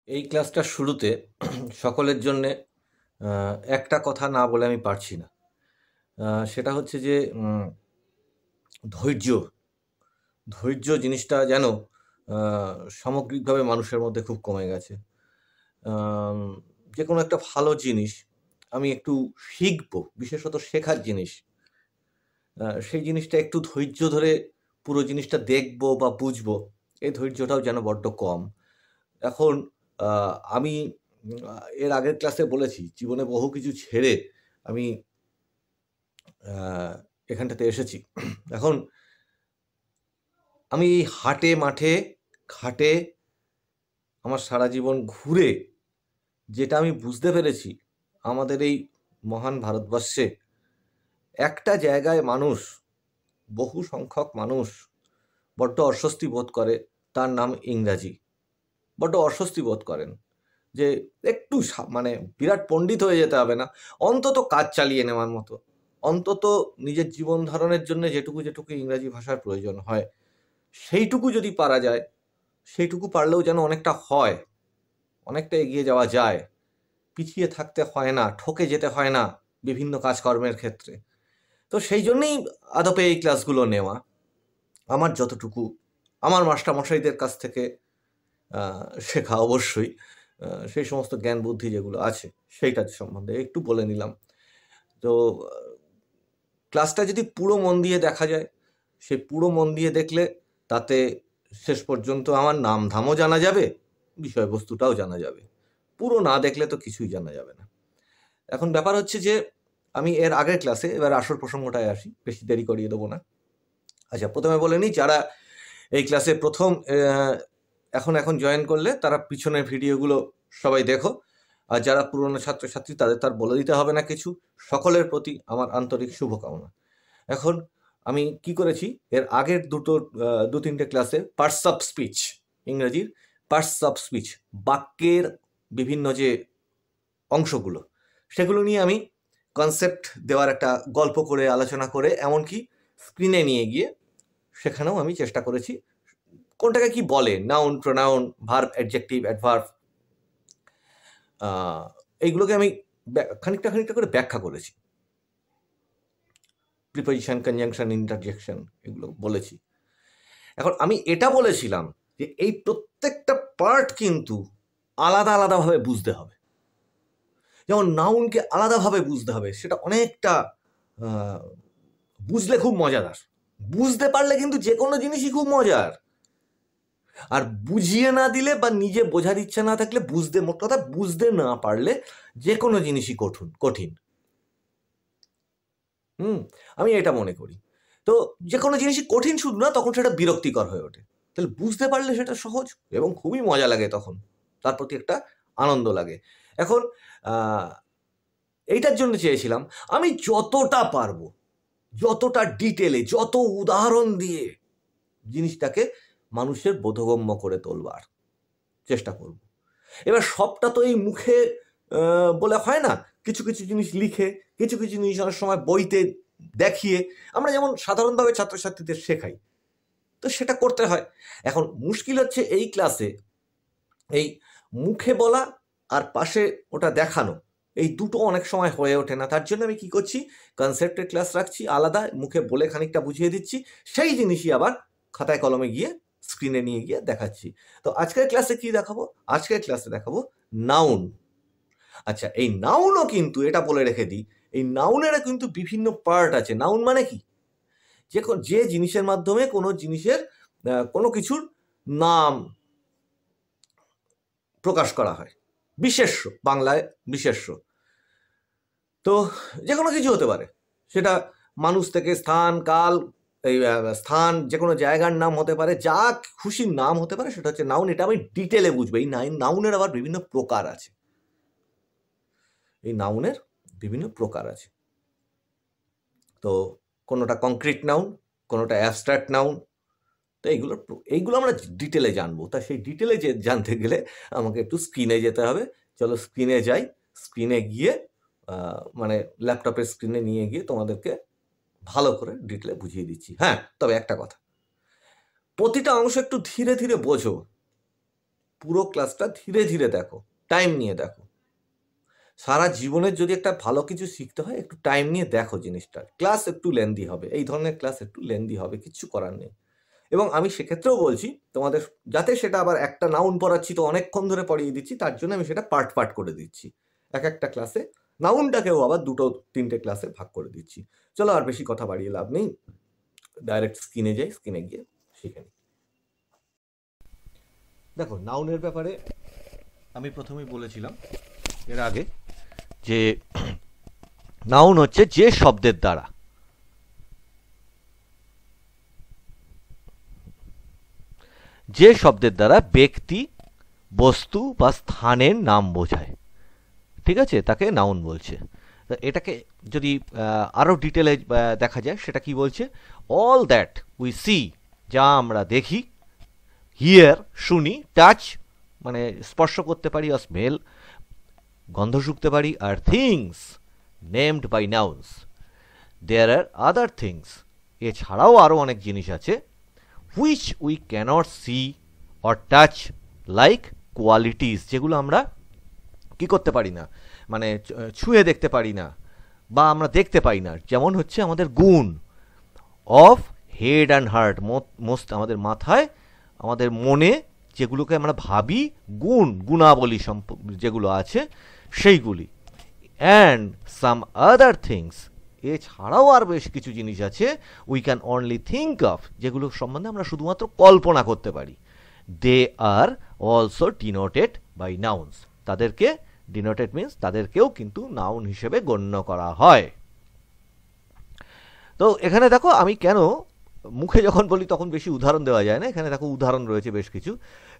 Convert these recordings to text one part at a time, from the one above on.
এই ক্লাসটার শুরুতে সকলের জন্যে একটা কথা না বলে আমি পারছি না। সেটা হচ্ছে যে ধৈর্য। ধৈর্য জিনিসটা যেন আ সামগ্রিকভাবে মানুষের মধ্যে খুব কমে গেছে। আম যেকোনো একটা ভালো জিনিস আমি একটু শিখবো, বিশেষত শেখার জিনিস। সেই জিনিসটা একটু ধৈর্য ধরে পুরো জিনিসটা দেখবো বা বুঝবো, এই ধৈর্যটাও যেন বড্ড কম। এখন আ আমি এর আগের ক্লাসে বলেছি, জীবনে বহু কিছু ছেড়ে আমি আ এখানটাতে এসেছি। এখন আমি এই হাটে, মাঠে, ঘাটে আমার সারা জীবন ঘুরে যেটা আমি বুঝতে পেরেছি, আমাদের এই মহান ভারতবর্ষে একটা জায়গায় মানুষ, বহু সংখ্যক মানুষ বড্ড অস্বস্তি বোধ করে, তার নাম ইংরাজি। বড্ড অস্বস্তি বোধ করেন। যে একটু মানে বিরাট পণ্ডিত হয়ে যেতে হবে না। অন্তত কাজ চালিয়ে নেওয়ার মতো। অন্তত নিজের জীবন ধারণের জন্য যেটুকু ইংরাজি ভাষার প্রয়োজন হয়, সেইটুকু যদি পারা যায়, সেইটুকু পারলেও যেন অনেকটা হয়। অনেকটা এগিয়ে যাওয়া যায়। পিছিয়ে থাকতে হয় না, ঠকে যেতে হয় না বিভিন্ন কাজকর্মের ক্ষেত্রে। তো সেই জন্যেই আদপে এই ক্লাসগুলো নেওয়া। আমার যতটুকু আমার মাস্টারমশাইদের কাছ থেকে আ শেখা অবশ্যই। সেই সমস্ত জ্ঞান বুদ্ধি যেগুলো আছে সেইটার সম্বন্ধে একটু বলে নিলাম। তো আ ক্লাসটা যদি পুরো মন দিয়ে দেখা যায়, সেই পুরো মন দিয়ে দেখলে তাতে শেষ পর্যন্ত আমার নাম-ধামও জানা যাবে, বিষয়বস্তুটাও জানা যাবে। পুরো না দেখলে তো কিছুই জানা যাবে না। এখন ব্যাপার হচ্ছে যে আমি এর আগের ক্লাসে এবার আসল প্রসঙ্গটায় আসি, বেশি দেরি করিয়ে দেব না। আচ্ছা, ১ম এ বলে নিই যারা এই ক্লাসে ১ম এখন জয়েন করলে তারা পিছনের ভিডিওগুলো সবাই দেখো। আর যারা পুরনো ছাত্রছাত্রী তাদের তো আর বলে দিতে হবে না কিছু। সকলের প্রতি আমার আন্তরিক শুভকামনা। এখন আমি কি করেছি, এর আগের ২-৩ টে ক্লাসে পার্টস অফ স্পিচ, ইংরেজির পার্টস অফ স্পিচ, বাক্যের বিভিন্ন যে অংশগুলো, সেগুলো নিয়ে আমি কনসেপ্ট দেওয়ার একটা গল্প করে, আলোচনা করে, এমনকি স্ক্রিনে নিয়ে গিয়ে সেখানেও আমি চেষ্টা করেছি কোনটাকে কি বলে, noun, pronoun, verb, adjective, adverb, এইগুলোকে আমি খানিকটা করে ব্যাখ্যা করেছি। প্রিপোজিশন, কনজাংশন, ইন্টারজেকশন এগুলো বলেছি। এখন আমি এটা বলেছিলাম যে এই প্রত্যেকটা পার্ট কিন্তু আলাদাভাবে বুঝতে হবে। যেমন নাউনকে আলাদাভাবে বুঝতে হবে, সেটা অনেকটা আ বুঝলে খুব মজাদার। বুঝতে পারলে কিন্তু যেকোনো জিনিসই খুব মজার। আর বুঝিয়ে না দিলে বা নিজে বোঝার ইচ্ছা না থাকলে, মোট কথা বুঝতে না পারলে যেকোনো জিনিসই কঠিন। হুম? আমি এটা মনে করি। তো যেকোনো জিনিসই কঠিন শুধু না, তখন সেটা বিরক্তিকর হয়ে ওঠে। তাহলে বুঝতে পারলে সেটা সহজ এবং খুবই মজা লাগে তখন। তার প্রতি একটা আনন্দ লাগে। এখন আ এইটার জন্য চেয়েছিলাম আমি যতটা পারবো, যতটা ডিটেইলে, যত উদাহরণ দিয়ে জিনিসটাকে মানুষের বোধগম্য করে তোলবার চেষ্টা করব। এবার সবটা তো এই মুখে বলে হয় না। কিছু জিনিস লিখে, কিছু জিনিস অনেক সময় বইতে দেখিয়ে আমরা যেমন সাধারণভাবে ছাত্রছাত্রীদের শেখাই। তো সেটা করতে হয়। এখন মুশকিল হচ্ছে এই ক্লাসে এই মুখে বলা আর পাশে ওটা দেখানো, এই দুটো অনেক সময় হয়ে ওঠে না। তার জন্য আমি কি করছি, কনসেপ্টের ক্লাস রাখছি আলাদা, মুখে বলে খানিকটা বুঝিয়ে দিচ্ছি। সেই জিনিসই আবার খাতায় কলমে গিয়ে স্ক্রিনে নিয়ে গিয়ে দেখাচ্ছি। তো আজকের ক্লাসে কি দেখাবো? আজকের ক্লাসে দেখাবো নাউন। আচ্ছা, এই নাউনও কিন্তু এটা বলে রেখে দিই, এই নাউনেরও কিন্তু বিভিন্ন পার্ট আছে। নাউন মানে কি? যে জিনিসের মাধ্যমে কোনো জিনিসের কোনো কিছুর নাম প্রকাশ করা হয়। বিশেষ্য, বাংলায় বিশেষ্য। তো যেকোনো কিছু হতে পারে। সেটা মানুষ থেকে স্থান, কাল, এই স্থান, যেকোনো জায়গার নাম হতে পারে। যা খুশি নাম হতে পারে সেটা হচ্ছে নাউন। এটা আমি ডিটেইলে বুঝবো। এই নাউনের আবার বিভিন্ন প্রকার আছে। এই নাউনের বিভিন্ন প্রকার আছে। তো কোনোটা কংক্রিট নাউন, কোনোটা অ্যাবস্ট্রাক্ট নাউন। তো এইগুলো আমরা ডিটেইলে জানবো। তা সেই ডিটেইলে জানতে গেলে আমাকে একটু স্ক্রিনে যেতে হবে। চলো স্ক্রিনে যাই। স্ক্রিনে গিয়ে মানে ল্যাপটপের স্ক্রিনে নিয়ে গিয়ে তোমাদেরকে ভালো করে ডিটেইলে বুঝিয়ে দিচ্ছি। হ্যাঁ, তবে একটা কথা। প্রতিটা অংশ একটু ধীরে বোঝো। পুরো ক্লাসটা ধীরে ধীরে দেখো, টাইম নিয়ে দেখো। সারা জীবনের যদি একটা ভালো কিছু শিখতে হয় একটু টাইম নিয়ে দেখো জিনিসটা। ক্লাস একটু লেন্দি হবে, এই ধরনের ক্লাস একটু লেন্দি হবে, কিচ্ছু করার নেই। এবং আমি সেক্ষেত্রেও বলছি তোমাদের, যাতে সেটা আবার একটা নাউন পড়াচ্ছি তো অনেকক্ষণ ধরে পড়িয়ে দিচ্ছি, তার জন্য আমি সেটা পার্ট পার্ট করে দিচ্ছি। এক একটা ক্লাসে নাউনটাকেও আবার 2-3টে ক্লাসে ভাগ করে দিচ্ছি। চলো আর বেশি কথা বাড়িয়ে লাভ নেই, ডাইরেক্ট স্ক্রিনে যাই, স্ক্রিনে গিয়ে শিখে নিই। দেখো, নাউনের ব্যাপারে আমি প্রথমেই বলেছিলাম এর আগে যে নাউন হচ্ছে যে শব্দের দ্বারা ব্যক্তি, বস্তু বা স্থানের নাম বোঝায়, ঠিক আছে, তাকে নাউন বলছে। এটাকে যদি আরও ডিটেলে দেখা যায়, সেটা কি বলছে? অল দ্যাট উই সি, যা আমরা দেখি, হিয়ার শুনি, টাচ মানে স্পর্শ করতে পারি, আর স্মেল গন্ধ শুকতে পারি, আর things named by nouns, there are other things, এছাড়াও আরও অনেক জিনিস আছে, which we cannot see or touch, like qualities, যেগুলো আমরা কি করতে পারি না, মানে ছুঁয়ে দেখতে পারি না বা আমরা দেখতে পাই না, যেমন হচ্ছে আমাদের গুণ, অফ হেড অ্যান্ড হার্ট, আমাদের মাথায়, আমাদের মনে যেগুলোকে আমরা ভাবি, গুণাবলী যেগুলো আছে সেইগুলি, অ্যান্ড সাম আদার থিংস, এছাড়াও আর বেশ কিছু জিনিস আছে, we can only think of, যেগুলো সম্বন্ধে আমরা শুধুমাত্র কল্পনা করতে পারি, they are also denoted by nouns, তাদেরকে ডিনোটেড মিন্স তাদেরকেও কিন্তু নাউন হিসেবে গণ্য করা হয়। তো এখানে দেখো, আমি কেন মুখে যখন বলি তখন বেশি উদাহরণ দেওয়া যায় না, এখানে দেখো উদাহরণ রয়েছে বেশ কিছু।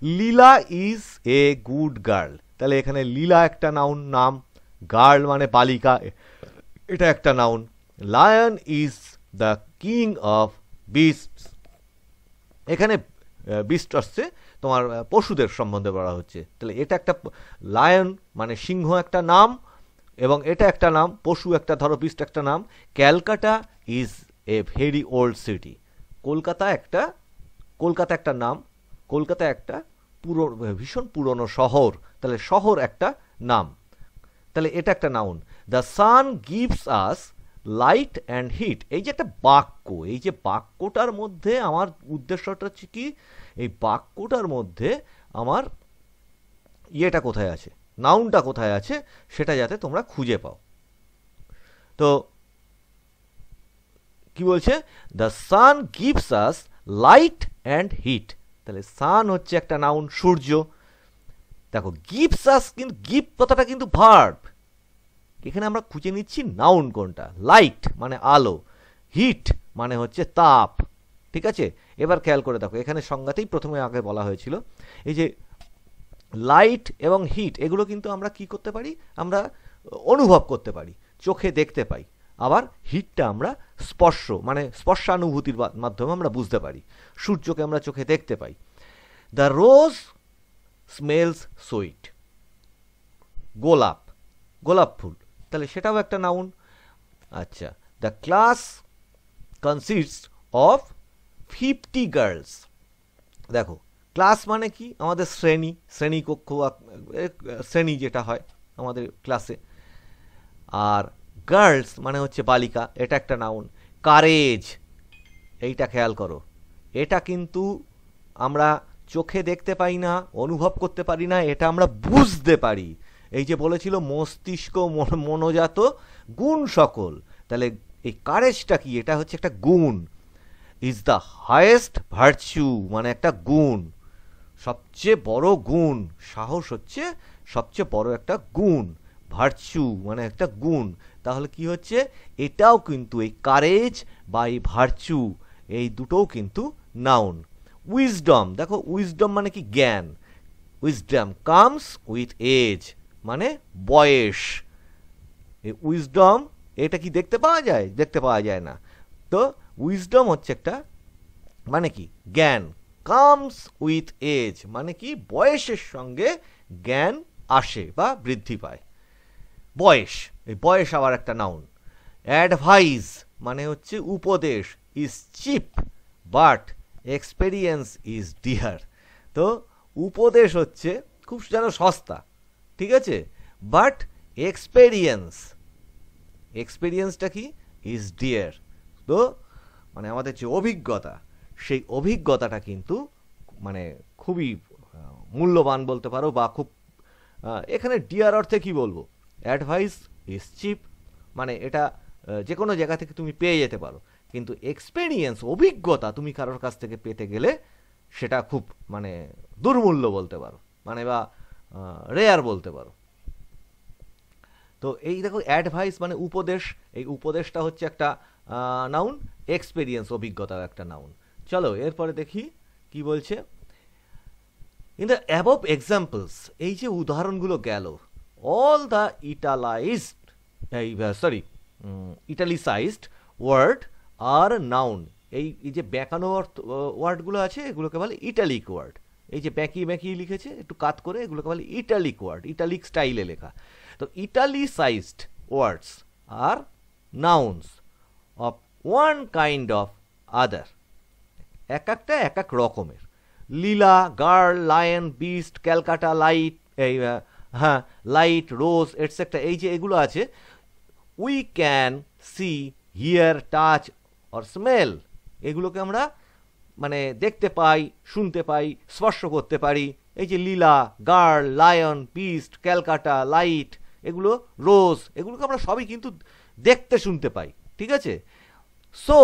লীলা ইজ এ গুড গার্ল, তাহলে এখানে লীলা একটা নাউন, নাম, গার্ল মানে বালিকা, এটা একটা noun. Lion is the king of beast's, এখানে বিস্ট আসছে তোমার পশুদের সম্বন্ধে বলা হচ্ছে, তাহলে এটা একটা, লায়ন মানে সিংহ একটা নাম, এবং এটা একটা নাম, পশু একটা, ধরো বিস্ট একটা নাম। Calcutta is a very old city, Kolkata একটা নাম, কলকাতা একটা ভীষণ পুরনো শহর, তাহলে শহর একটা নাম, তাহলে এটা একটা noun. The sun gives us light and heat, এই যে একটা বাক্য, এই যে বাক্যটার মধ্যে আমার উদ্দেশ্যটা হচ্ছে কি, এই বাক্যটার মধ্যে আমার ইয়েটা কোথায় আছে, নাউনটা কোথায় আছে, সেটা যাতে তোমরা খুঁজে পাও। তো কি বলছে? The sun gives us light and heat, তাহলে সান হচ্ছে একটা নাউন, সূর্য। দেখো গিভস আস, কিন্তু গিভ কথাটা কিন্তু ভার্ব, এখানে আমরা খুঁজে নিচ্ছি নাউন কোনটা। লাইট মানে আলো, হিট মানে হচ্ছে তাপ, ঠিক আছে। এবার খেয়াল করে দেখো, এখানে সংজ্ঞাতেই প্রথমে আগে বলা হয়েছিল, এই যে লাইট এবং হিট, এগুলো কিন্তু আমরা কি করতে পারি, আমরা অনুভব করতে পারি, চোখে দেখতে পাই। আবার হিটটা আমরা স্পর্শ মানে স্পর্শানুভূতির মাধ্যমে আমরা বুঝতে পারি, সূর্যকে আমরা চোখে দেখতে পাই। দ্য রোজ স্মেলস সুইট, গোলাপ ফুল, তাহলে সেটাও একটা নাউন। আচ্ছা, the class consists of 50 girls, দেখো ক্লাস মানে কি, আমাদের শ্রেণীকক্ষ, শ্রেণী যেটা হয় আমাদের ক্লাসে, আর গার্লস মানে হচ্ছে বালিকা, এটা একটা নাউন। কারেজ, এইটা খেয়াল করো, এটা কিন্তু আমরা চোখে দেখতে পাই না, অনুভব করতে পারি না, এটা আমরা বুঝতে পারি। এই যে বলেছিল মস্তিষ্ক মনোজাত গুণ সকল, তাহলে এই কারেজটা কি, এটা হচ্ছে একটা গুণ। ইজ দ্য হাইয়েস্ট ভার্চু মানে একটা গুণ, সবচেয়ে বড় গুণ, সাহস হচ্ছে সবচেয়ে বড় একটা গুণ, ভার্চু মানে একটা গুণ, তাহলে কি হচ্ছে, এটাও কিন্তু এই কারেজ বা এই ভার্চু, এই দুটোও কিন্তু নাউন। উইজডম, দেখো উইজডম মানে কি, জ্ঞান, উইজডম কামস উইথ এজ মানে বয়স। এই উইজডম এটা কি দেখতে পাওয়া যায়? দেখতে পাওয়া যায় না। তো উইজডম হচ্ছে একটা মানে কি, জ্ঞান, কামস উইথ এজ মানে কি, বয়সের সঙ্গে জ্ঞান আসে বা বৃদ্ধি পায়, বয়স, এই বয়স আবার একটা নাউন। অ্যাডভাইস মানে হচ্ছে উপদেশ, is cheap but experience is dear, তো উপদেশ হচ্ছে খুব যেন সস্তা, ঠিক আছে, বাট এক্সপেরিয়েন্সটা কি ইজ ডিয়ার। তো মানে আমাদের যে অভিজ্ঞতা, সেই অভিজ্ঞতাটা কিন্তু মানে খুবই মূল্যবান বলতে পারো, বা খুব এখানে ডিয়ার অর্থে কি বলবো, অ্যাডভাইস ইজ চিপ, মানে এটা যে কোনো জায়গা থেকে তুমি পেয়ে যেতে পারো, কিন্তু এক্সপেরিয়েন্স, অভিজ্ঞতা তুমি কারোর কাছ থেকে পেতে গেলে সেটা খুব মানে দুর্মূল্য বলতে পারো, মানে বা রেয়ার বলতে পারো। তো এই দেখো অ্যাডভাইস মানে উপদেশ, এই উপদেশটা হচ্ছে একটা নাউন, এক্সপেরিয়েন্স অভিজ্ঞতাও একটা নাউন। চলো এরপরে দেখি কি বলছে। ইন দ্য অ্যাবভ এক্সাম্পলস, এই যে উদাহরণগুলো গেল, all the italicised word are noun. এই যে ব্যাকানো ওয়ার্ডগুলো আছে এগুলোকে বলে ইটালিক ওয়ার্ড। এই যে ব্যাঁকিয়ে ব্যাঁকিয়ে লিখেছে একটু কাত করে, এগুলোকে বলে ইটালিক ওয়ার্ড, ইটালিক স্টাইলে লেখা। তো italicized words are nouns of one kind of other, এক একটা এক এক রকমের। Leela, girl, lion, beast, Calcutta, light, এই হ্যাঁ লাইট, রোজ এটসেট্রা, এই যে এগুলো আছে, we can see, hear, touch or smell, এগুলোকে আমরা মানে দেখতে পাই, শুনতে পাই, স্পর্শ করতে পারি। এই যে Leela, girl, lion, beast, Calcutta, light, এগুলো রোজ, এগুলোকে আমরা সবই কিন্তু দেখতে শুনতে পাই, ঠিক আছে। So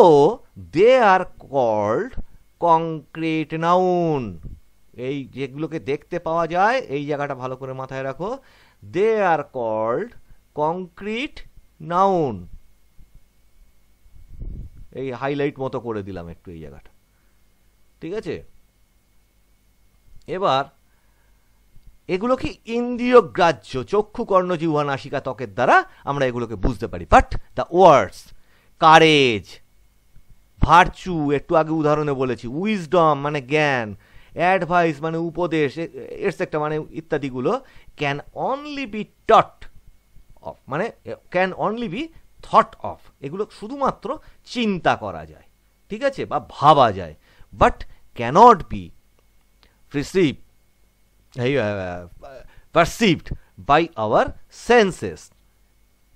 they are called concrete noun, এই যেগুলোকে দেখতে পাওয়া যায়, এই জায়গাটা ভালো করে মাথায় রাখো, দে আর কল্ড কংক্রিট নাউন। এই হাইলাইট মতো করে দিলাম একটু এই জায়গাটা, ঠিক আছে। এবার এগুলো কি ইন্দ্রিয় গ্রাহ্য, চক্ষু, কর্ণ, জিহ্বা, নাসিকা, ত্বকের দ্বারা আমরা এগুলোকে বুঝতে পারি। But the words courage, virtue, একটু আগে উদাহরণে বলেছি, উইজডম মানে জ্ঞান, অ্যাডভাইস মানে উপদেশ, এটসেট্রা মানে ইত্যাদিগুলো, can only be taught of, মানে can only be thought of, এগুলো শুধুমাত্র চিন্তা করা যায়, ঠিক আছে, বা ভাবা যায়, but cannot be perceived by our senses.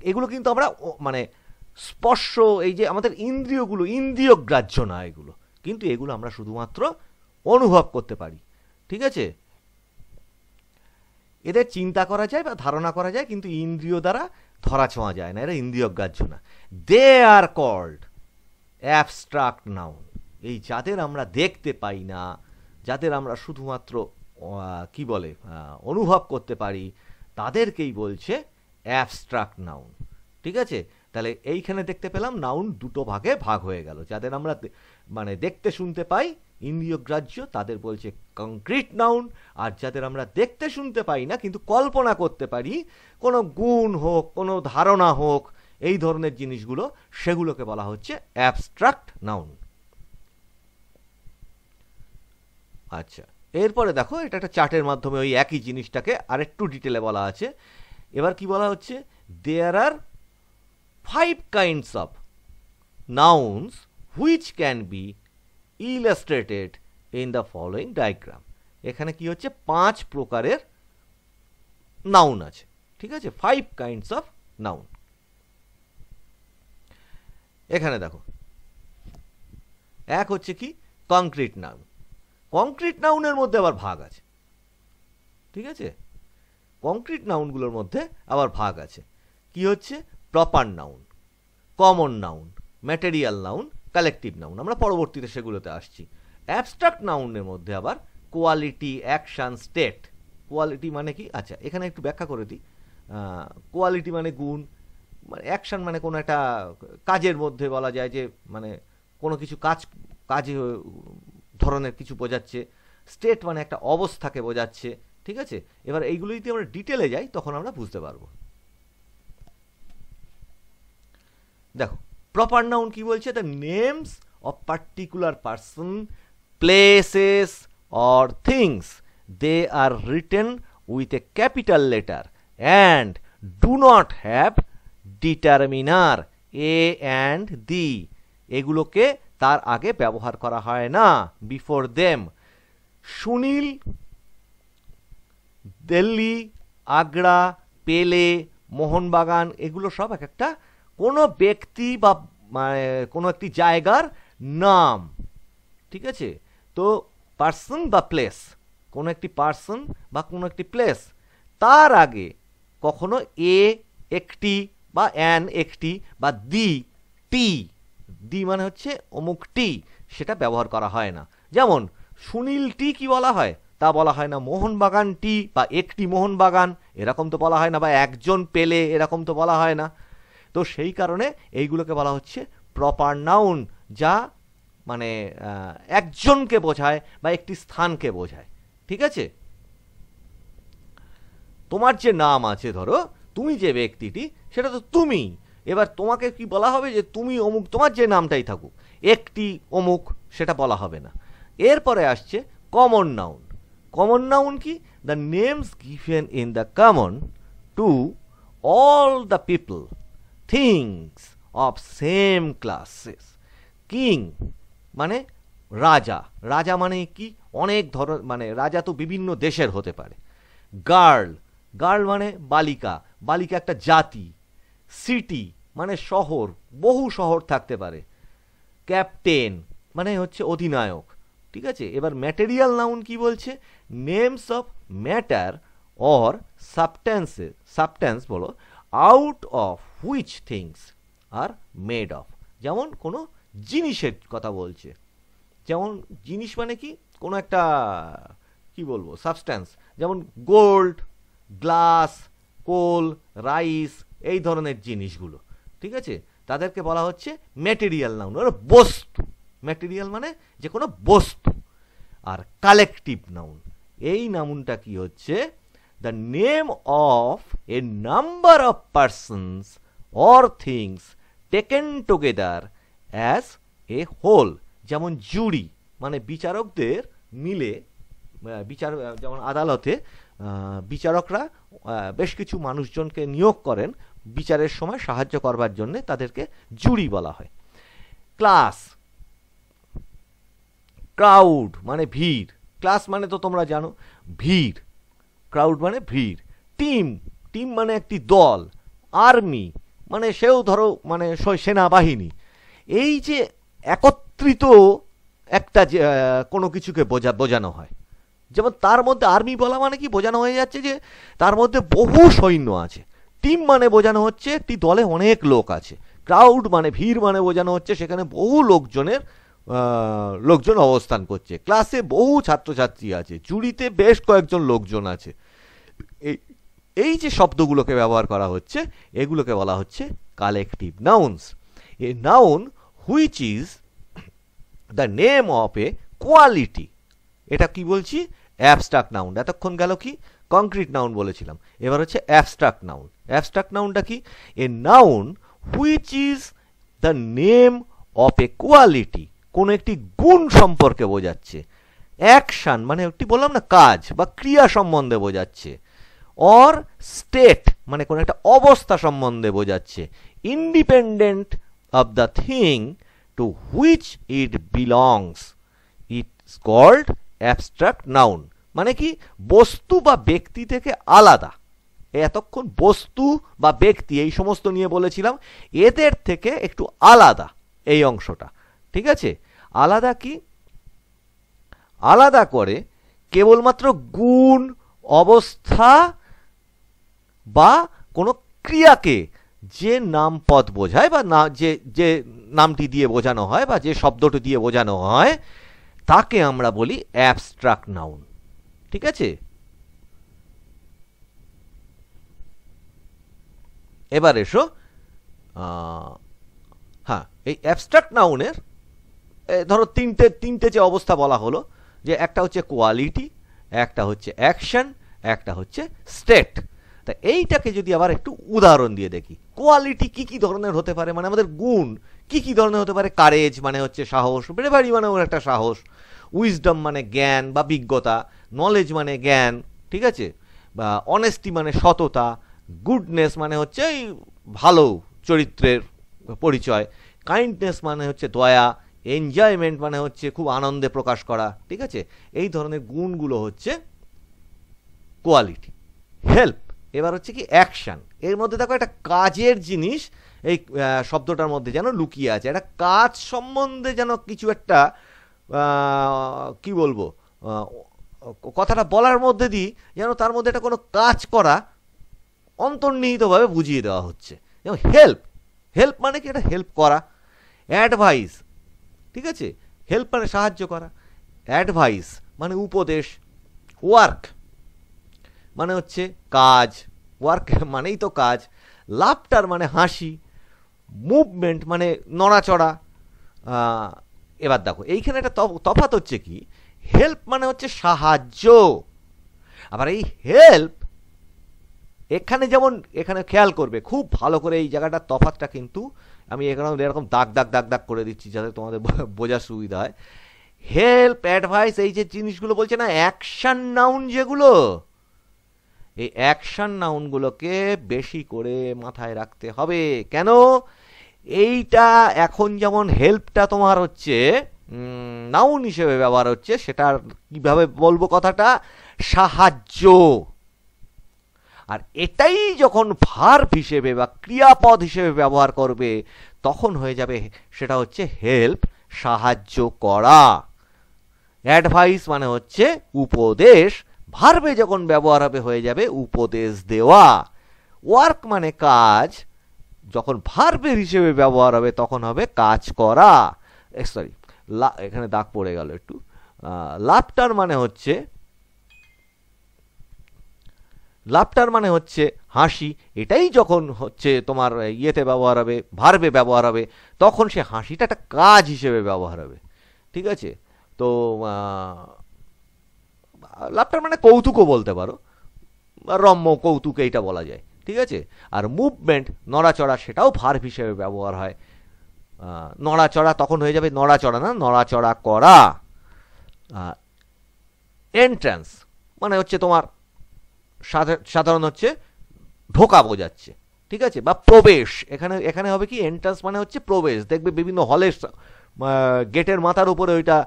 এগুলো কিন্তু আমরা মানে স্পর্শ, এই যে আমাদের ইন্দ্রিয়গুলো, ইন্দ্রিয় গ্রাহ্য না এগুলো, কিন্তু এগুলো আমরা শুধুমাত্র অনুভব করতে পারি, ঠিক আছে। এদের চিন্তা করা যায় বা ধারণা করা যায়, কিন্তু ইন্দ্রিয় দ্বারা ধরা ছোঁয়া যায় না, এরা ইন্দ্রিয় গ্রাহ্য না। দে আর কল্ড অ্যাবস্ট্রাক্ট নাউন, এই যাদের আমরা দেখতে পাই না, যাদের আমরা শুধুমাত্র কি বলে অনুভব করতে পারি, তাদেরকেই বলছে অ্যাবস্ট্রাক্ট নাউন, ঠিক আছে। তাহলে এইখানে দেখতে পেলাম নাউন দুটো ভাগে ভাগ হয়ে গেল। যাদের আমরা মানে দেখতে শুনতে পাই, ইন্দ্রিয় গ্রাহ্য, তাদের বলছে কংক্রিট নাউন। আর যাদের আমরা দেখতে শুনতে পাই না কিন্তু কল্পনা করতে পারি, কোনো গুণ হোক, কোনো ধারণা হোক, এই ধরনের জিনিসগুলো, সেগুলোকে বলা হচ্ছে অ্যাবস্ট্রাক্ট নাউন। আচ্ছা, এরপরে দেখো এটা একটা চার্টের মাধ্যমে ওই একই জিনিসটাকে আরেকটু ডিটেলে বলা আছে। এবার কি বলা হচ্ছে, দেয়ার আর 5 kinds of nouns which can be illustrated in the following diagram. এখানে কি হচ্ছে 5 প্রকারের নাউন আছে, ঠিক আছে, 5 kinds of noun। এখানে দেখো এক হচ্ছে কি কংক্রিট নাউন। কংক্রিট নাউনের মধ্যে আবার ভাগ আছে, ঠিক আছে, কংক্রিট নাউনগুলোর মধ্যে আবার ভাগ আছে। কি হচ্ছে, proper noun, common noun, material noun, collective noun. আমরা পরবর্তীতে সেগুলোতে আসছি। অ্যাবস্ট্রাক্ট নাউনের মধ্যে আবার কোয়ালিটি, অ্যাকশন, স্টেট। কোয়ালিটি মানে কি, আচ্ছা এখানে একটু ব্যাখ্যা করে দিই। কোয়ালিটি মানে গুণ, মানে অ্যাকশন মানে কোনো একটা কাজের মধ্যে বলা যায় যে মানে কোনো কিছু কাজে ধরনের কিছু বোঝাচ্ছে। স্টেট মানে একটা অবস্থাকে বোঝাচ্ছে, ঠিক আছে। এবার এইগুলো যদি আমরা ডিটেলে যাই তখন আমরা বুঝতে পারবো। দেখো প্রপার নাউন কি বলছে, the names of particular person, places or things, they are written with a capital letter and do not have determiner a and the. এগুলোকে তার আগে ব্যবহার করা হয় না, before them. Sunil Delhi, Agra, Pele, Mohun Bagan এগুলো সব এক একটা কোনো ব্যক্তি বা মানে কোনো একটি জায়গার নাম, ঠিক আছে? তো পার্সন বা প্লেস, কোনো একটি পার্সন বা কোনো একটি প্লেস, তার আগে কখনো এ একটি বা অ্যান একটি বা টি মানে হচ্ছে অমুক টি, সেটা ব্যবহার করা হয় না। যেমন সুনীল টি কি বলা হয়? তা বলা হয় না। মোহনবাগান টি বা একটি মোহনবাগান এরকম তো বলা হয় না, বা একজন পেলে এরকম তো বলা হয় না। তো সেই কারণে এইগুলোকে বলা হচ্ছে প্রপার নাউন, যা মানে একজনকে বোঝায় বা একটি স্থানকে বোঝায়, ঠিক আছে? তোমার যে নাম আছে, ধরো তুমি যে ব্যক্তিটি, সেটা তো তুমি। এবার তোমাকে কি বলা হবে যে তুমি অমুক, তোমার যে নামটাই থাকুক, একটি অমুক সেটা বলা হবে না। এরপরে আসছে কমন নাউন। কমন নাউন কি? The names given in the common to all the people, things of same classes. King মানে রাজা, রাজা মানে কি? অনেক ধরনের, মানে রাজা তো বিভিন্ন দেশের হতে পারে। গার্ল, গার্ল মানে বালিকা, বালিকা একটা জাতি। সিটি মানে শহর, বহু শহর থাকতে পারে। ক্যাপ্টেন মানে হচ্ছে অধিনায়ক, ঠিক আছে? এবার ম্যাটেরিয়াল নাউন কি বলছে? Names of matter or substances, substance বলো, out of which things are made of. যেমন কোনো জিনিসের কথা বলছে, যেমন জিনিস মানে কি? কোনো একটা কি বলবো সাবস্ট্যান্স, যেমন গোল্ড, গ্লাস, কোল, রাইস, এই ধরনের জিনিসগুলো, ঠিক আছে? তাদেরকে বলা হচ্ছে ম্যাটেরিয়াল নাউন, বস্তু। ম্যাটেরিয়াল মানে যে কোনো বস্তু। আর কালেকটিভ নাউন, এই নাউনটা কি হচ্ছে? The name of a number of persons or things taken together as a whole. যেমন জুরি মানে বিচারকদের মিলে, বিচার, যেমন আদালতে বিচারকরা বেশ কিছু মানুষজনকে নিয়োগ করেন বিচারের সময় সাহায্য করবার জন্য, তাদেরকে জুরি বলা হয়। ক্লাস, ক্রাউড মানে ভিড়, ক্লাস মানে তো তোমরা জানো ভিড়, ক্রাউড মানে ভিড়। টিম, টিম মানে একটি দল। আর্মি মানে সেও ধরো মানে সেনাবাহিনী। এই যে একত্রিত একটা কোনো কিছুকে বোঝানো হয়, যেমন তার মধ্যে আর্মি বলা মানে কি বোঝানো হয়ে যাচ্ছে যে তার মধ্যে বহু সৈন্য আছে। টিম মানে বোঝানো হচ্ছে একটি দলে অনেক লোক আছে। ক্রাউড মানে ভিড়, মানে বোঝানো হচ্ছে সেখানে বহু লোকজন অবস্থান করছে। ক্লাসে বহু ছাত্রছাত্রী আছে, জুরিতে বেশ কয়েকজন লোকজন আছে। এই যে শব্দগুলোকে ব্যবহার করা হচ্ছে, এগুলোকে বলা হচ্ছে collective nouns. A noun which is the name of A quality. এটা কি বলছি? Abstract noun. এতক্ষণ গেল কি কংক্রিট নাউন বলেছিলাম, এবার হচ্ছে অ্যাবস্ট্রাক্ট নাউন। অ্যাবস্ট্রাক্ট নাউনটা কি? A noun which is the name of A quality, কোন একটি গুণ সম্পর্কে বোঝাচ্ছে। অ্যাকশন মানে একটি বললাম না কাজ বা ক্রিয়া সম্বন্ধে বোঝাচ্ছে। অর স্টেট মানে কোন একটা অবস্থা সম্বন্ধে বোঝাচ্ছে। Independent of the thing to which it belongs, it's called abstract noun. মানে কি? বস্তু বা ব্যক্তি থেকে আলাদা। এতক্ষণ বস্তু বা ব্যক্তি এই সমস্ত নিয়ে বলেছিলাম, এদের থেকে একটু আলাদা এই অংশটা, ঠিক আছে? আলাদা কি? আলাদা করে কেবলমাত্র গুণ, অবস্থা বা কোনো ক্রিয়াকে যে নামপদ বোঝায় বা না, যে নামটি দিয়ে বোঝানো হয় বা যে শব্দটি দিয়ে বোঝানো হয়, তাকে আমরা বলি অ্যাবস্ট্রাক্ট নাউন, ঠিক আছে? এবার এসো, হ্যাঁ, এই অ্যাবস্ট্রাক্ট নাউনের ধরো তিনটে যে অবস্থা বলা হলো, যে একটা হচ্ছে কোয়ালিটি, একটা হচ্ছে অ্যাকশন, একটা হচ্ছে স্টেট। তা এইটাকে যদি আবার একটু উদাহরণ দিয়ে দেখি, কোয়ালিটি কি কি ধরনের হতে পারে, মানে আমাদের গুণ কি কি ধরনের হতে পারে? কারেজ মানে হচ্ছে সাহস, ব্রেভারি মানে ওর একটা সাহস, উইজডম মানে জ্ঞান বা বিজ্ঞতা, নলেজ মানে জ্ঞান, ঠিক আছে? বা অনেস্টি মানে সততা, গুডনেস মানে হচ্ছে এই ভালো চরিত্রের পরিচয়, কাইন্ডনেস মানে হচ্ছে দয়া, এনজয়মেন্ট মানে হচ্ছে খুব আনন্দে প্রকাশ করা, ঠিক আছে? এই ধরনের গুণগুলো হচ্ছে কোয়ালিটি, হেল্প এবার হচ্ছে কি অ্যাকশন। এর মধ্যে দেখো একটা কাজের জিনিস এই শব্দটার মধ্যে যেন লুকিয়ে আছে, একটা কাজ সম্বন্ধে যেন কিছু একটা কি বলবো কথাটা বলার মধ্যে দিয়ে যেন তার মধ্যে একটা কোনো কাজ করা অন্তর্নিহিতভাবে বুঝিয়ে দেওয়া হচ্ছে। যেমন হেল্প, হেল্প মানে কি, এটা হেল্প করা। অ্যাডভাইস, ঠিক আছে, হেল্প মানে সাহায্য করা, অ্যাডভাইস মানে উপদেশ, ওয়ার্ক মানে হচ্ছে কাজ, ওয়ার্ক মানেই তো কাজ, লাফটার মানে হাসি, মুভমেন্ট মানে নড়াচড়া। এবার দেখো এইখানে একটা তফাৎ হচ্ছে কি, হেল্প মানে হচ্ছে সাহায্য, আবার এই হেল্প এখানে যেমন, এখানে খেয়াল করবে খুব ভালো করে এই জায়গাটার তফাৎটা, কিন্তু আমি এখানে এরকম দাগ দাগ দাগ দাগ করে দিচ্ছি যাতে তোমাদের বোঝার সুবিধা হয়। হেল্প, অ্যাডভাইস, এই যে জিনিসগুলো বলছে না অ্যাকশন নাউন, যেগুলো এই অ্যাকশন নাউনগুলোকে বেশি করে মাথায় রাখতে হবে। কেন? এইটা এখন যেমন হেল্পটা তোমার হচ্ছে নাউন হিসেবে ব্যবহার হচ্ছে, সেটার কিভাবে বলবো কথাটা, সাহায্য। আর এটাই যখন ভার্ব হিসেবে বা ক্রিয়াপদ হিসেবে ব্যবহার করবে তখন হয়ে যাবে সেটা হচ্ছে হেল্প, সাহায্য করা। অ্যাডভাইস মানে হচ্ছে উপদেশ, ভার্বে যখন ব্যবহার হবে হয়ে যাবে উপদেশ দেওয়া। ওয়ার্ক মানে কাজ, যখন ভার্বের হিসেবে ব্যবহার হবে তখন হবে কাজ করা। সরি, এখানে দাগ পড়ে গেল একটু। লাফটার মানে হচ্ছে, লাফটার মানে হচ্ছে হাসি, এটাই যখন হচ্ছে তোমার ইয়েতে ব্যবহার হবে, ভার্বে ব্যবহার হবে তখন সে হাসিটা একটা কাজ হিসেবে ব্যবহার হবে। ঠিক আছে, তো লাফটার মানে কৌতুকও বলতে পারো, রম্য কৌতুক এইটা বলা যায়। ঠিক আছে, আর মুভমেন্ট নড়াচড়া সেটাও ভার্ব হিসেবে ব্যবহার হয়। নড়াচড়া তখন হয়ে যাবে নড়াচড়া না, নড়াচড়া করা। এন্ট্রান্স মানে হচ্ছে তোমার সাধারণ হচ্ছে ঢোকা বোঝাচ্ছে। ঠিক আছে, বা প্রবেশ, এখানে এখানে হবে কি এন্ট্রান্স মানে হচ্ছে প্রবেশ। দেখবে বিভিন্ন হলের গেটের মাথার উপরে ওইটা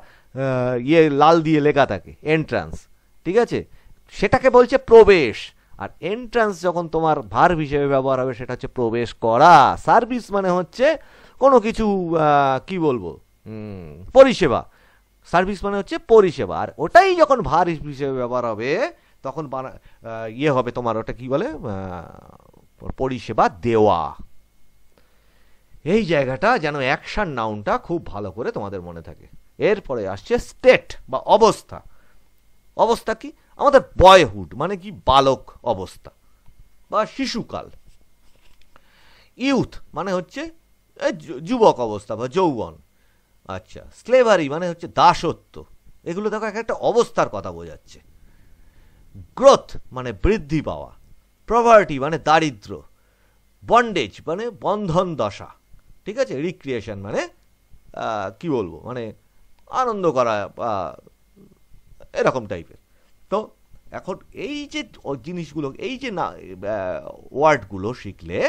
ইয়ে লাল দিয়ে লেখা থাকে এন্ট্রান্স। ঠিক আছে, সেটাকে বলছে প্রবেশ। আর এন্ট্রান্স যখন তোমার ভার্ব হিসেবে ব্যবহার হবে সেটা হচ্ছে প্রবেশ করা। সার্ভিস মানে হচ্ছে কোনো কিছু কি বলবো পরিষেবা, সার্ভিস মানে হচ্ছে পরিষেবা। আর ওটাই যখন ভার্ব হিসেবে ব্যবহার হবে তখন ইয়ে হবে তোমার, ওটা কি বলে, পরিষেবা দেওয়া। এই জায়গাটা যেন অ্যাকশন নাউনটা খুব ভালো করে তোমাদের মনে থাকে। এরপরে আসছে স্টেট বা অবস্থা। অবস্থা কি, আমাদের বয়হুড মানে কি বালক অবস্থা বা শিশুকাল। ইউথ মানে হচ্ছে যুবক অবস্থা বা যৌবন। আচ্ছা, স্লেভারি মানে হচ্ছে দাসত্ব। এগুলো দেখো একটা অবস্থার কথা বোঝাচ্ছে। গ্রোথ মানে বৃদ্ধি পাওয়া। প্রভার্টি মানে দারিদ্র। বন্ডেজ মানে বন্ধন দশা। ঠিক আছে, রিক্রিয়েশন মানে কি বলবো, মানে আনন্দ করা এরকম টাইপের। তো এখন এই যে জিনিসগুলো, এই যে না ওয়ার্ডগুলো শিখলে,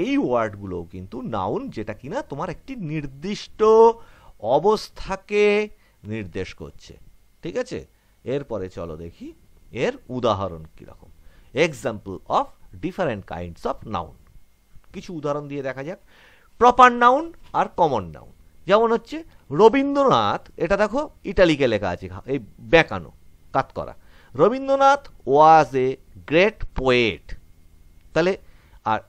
এই ওয়ার্ডগুলো কিন্তু নাউন, যেটা কিনা তোমার একটি নির্দিষ্ট অবস্থাকে নির্দেশ করছে। ঠিক আছে, এরপরে চলো দেখি এর উদাহরণ কিরকম। Example of different kinds of noun. কিছু উদাহরণ দিয়ে দেখা যাক। প্রপার নাউন আর কমন নাউন। যেমন হচ্ছে রবীন্দ্রনাথ, এটা দেখো ইটালিকে লেখা আছে, এই বেঁকানো কাত করা। রবীন্দ্রনাথ ওয়াজ এ গ্রেট পোয়েট। তাহলে আর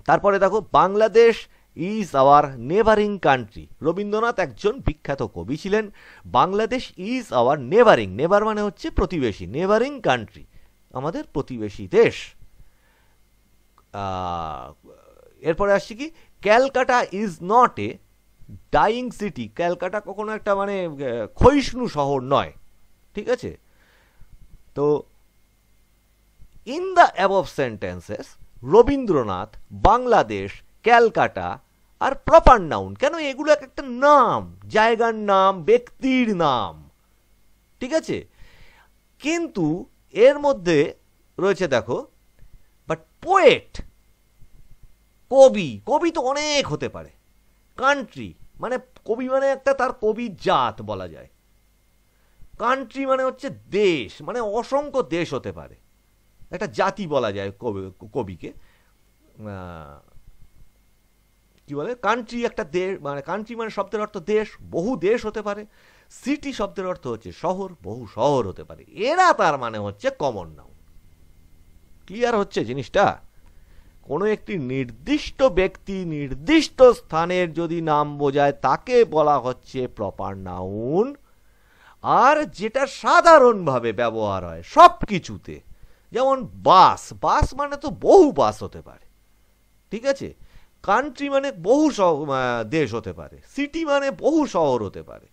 তারপরে দেখো Bangladesh is our নেভারিং country. Rabindranath একজন বিখ্যাত কবি ছিলেন। বাংলাদেশ ইজ আওয়ার নেভারিং, নেভার মানে হচ্ছে প্রতিবেশী, নেভারিং কান্ট্রি আমাদের প্রতিবেশী দেশ। এরপরে আসছি কি, Calcutta is not a dying city. Calcutta কখনো একটা মানে ক্ষয়িষ্ণু শহর নয়। ঠিক আছে, তো in the above sentences Rabindranath, Bangladesh, Calcutta আর প্রপার নাউন। কেন? এগুলো এক একটা নাম, জায়গার নাম, ব্যক্তির নাম। ঠিক আছে, কিন্তু এর মধ্যে রয়েছে দেখো, বাট পোয়েট কবি, কবি তো অনেক হতে পারে। কান্ট্রি মানে কবি মানে একটা তার কবির জাত বলা যায়। কান্ট্রি মানে হচ্ছে দেশ, মানে অসংখ্য দেশ হতে পারে। একটা জাতি বলা যায় কবিকে। কি বলে, কান্ট্রি একটা দেশ, মানে কান্ট্রি মানে শব্দের অর্থ দেশ, বহু দেশ হতে পারে। সিটি শব্দের অর্থ হচ্ছে শহর, বহু শহর হতে পারে। এরা তার মানে হচ্ছে কমন নাউন। ক্লিয়ার হচ্ছে জিনিসটা? কোনো একটি নির্দিষ্ট ব্যক্তি নির্দিষ্ট স্থানের যদি নাম বোঝায় তাকে বলা হচ্ছে প্রপার নাউন। আর যেটা সাধারণভাবে ব্যবহার হয় সব কিছুতে, যেমন বাস, বাস মানে তো বহু বাস হতে পারে, ঠিক আছে? কান্ট্রি মানে বহু দেশ হতে পারে, সিটি মানে বহু শহর হতে পারে,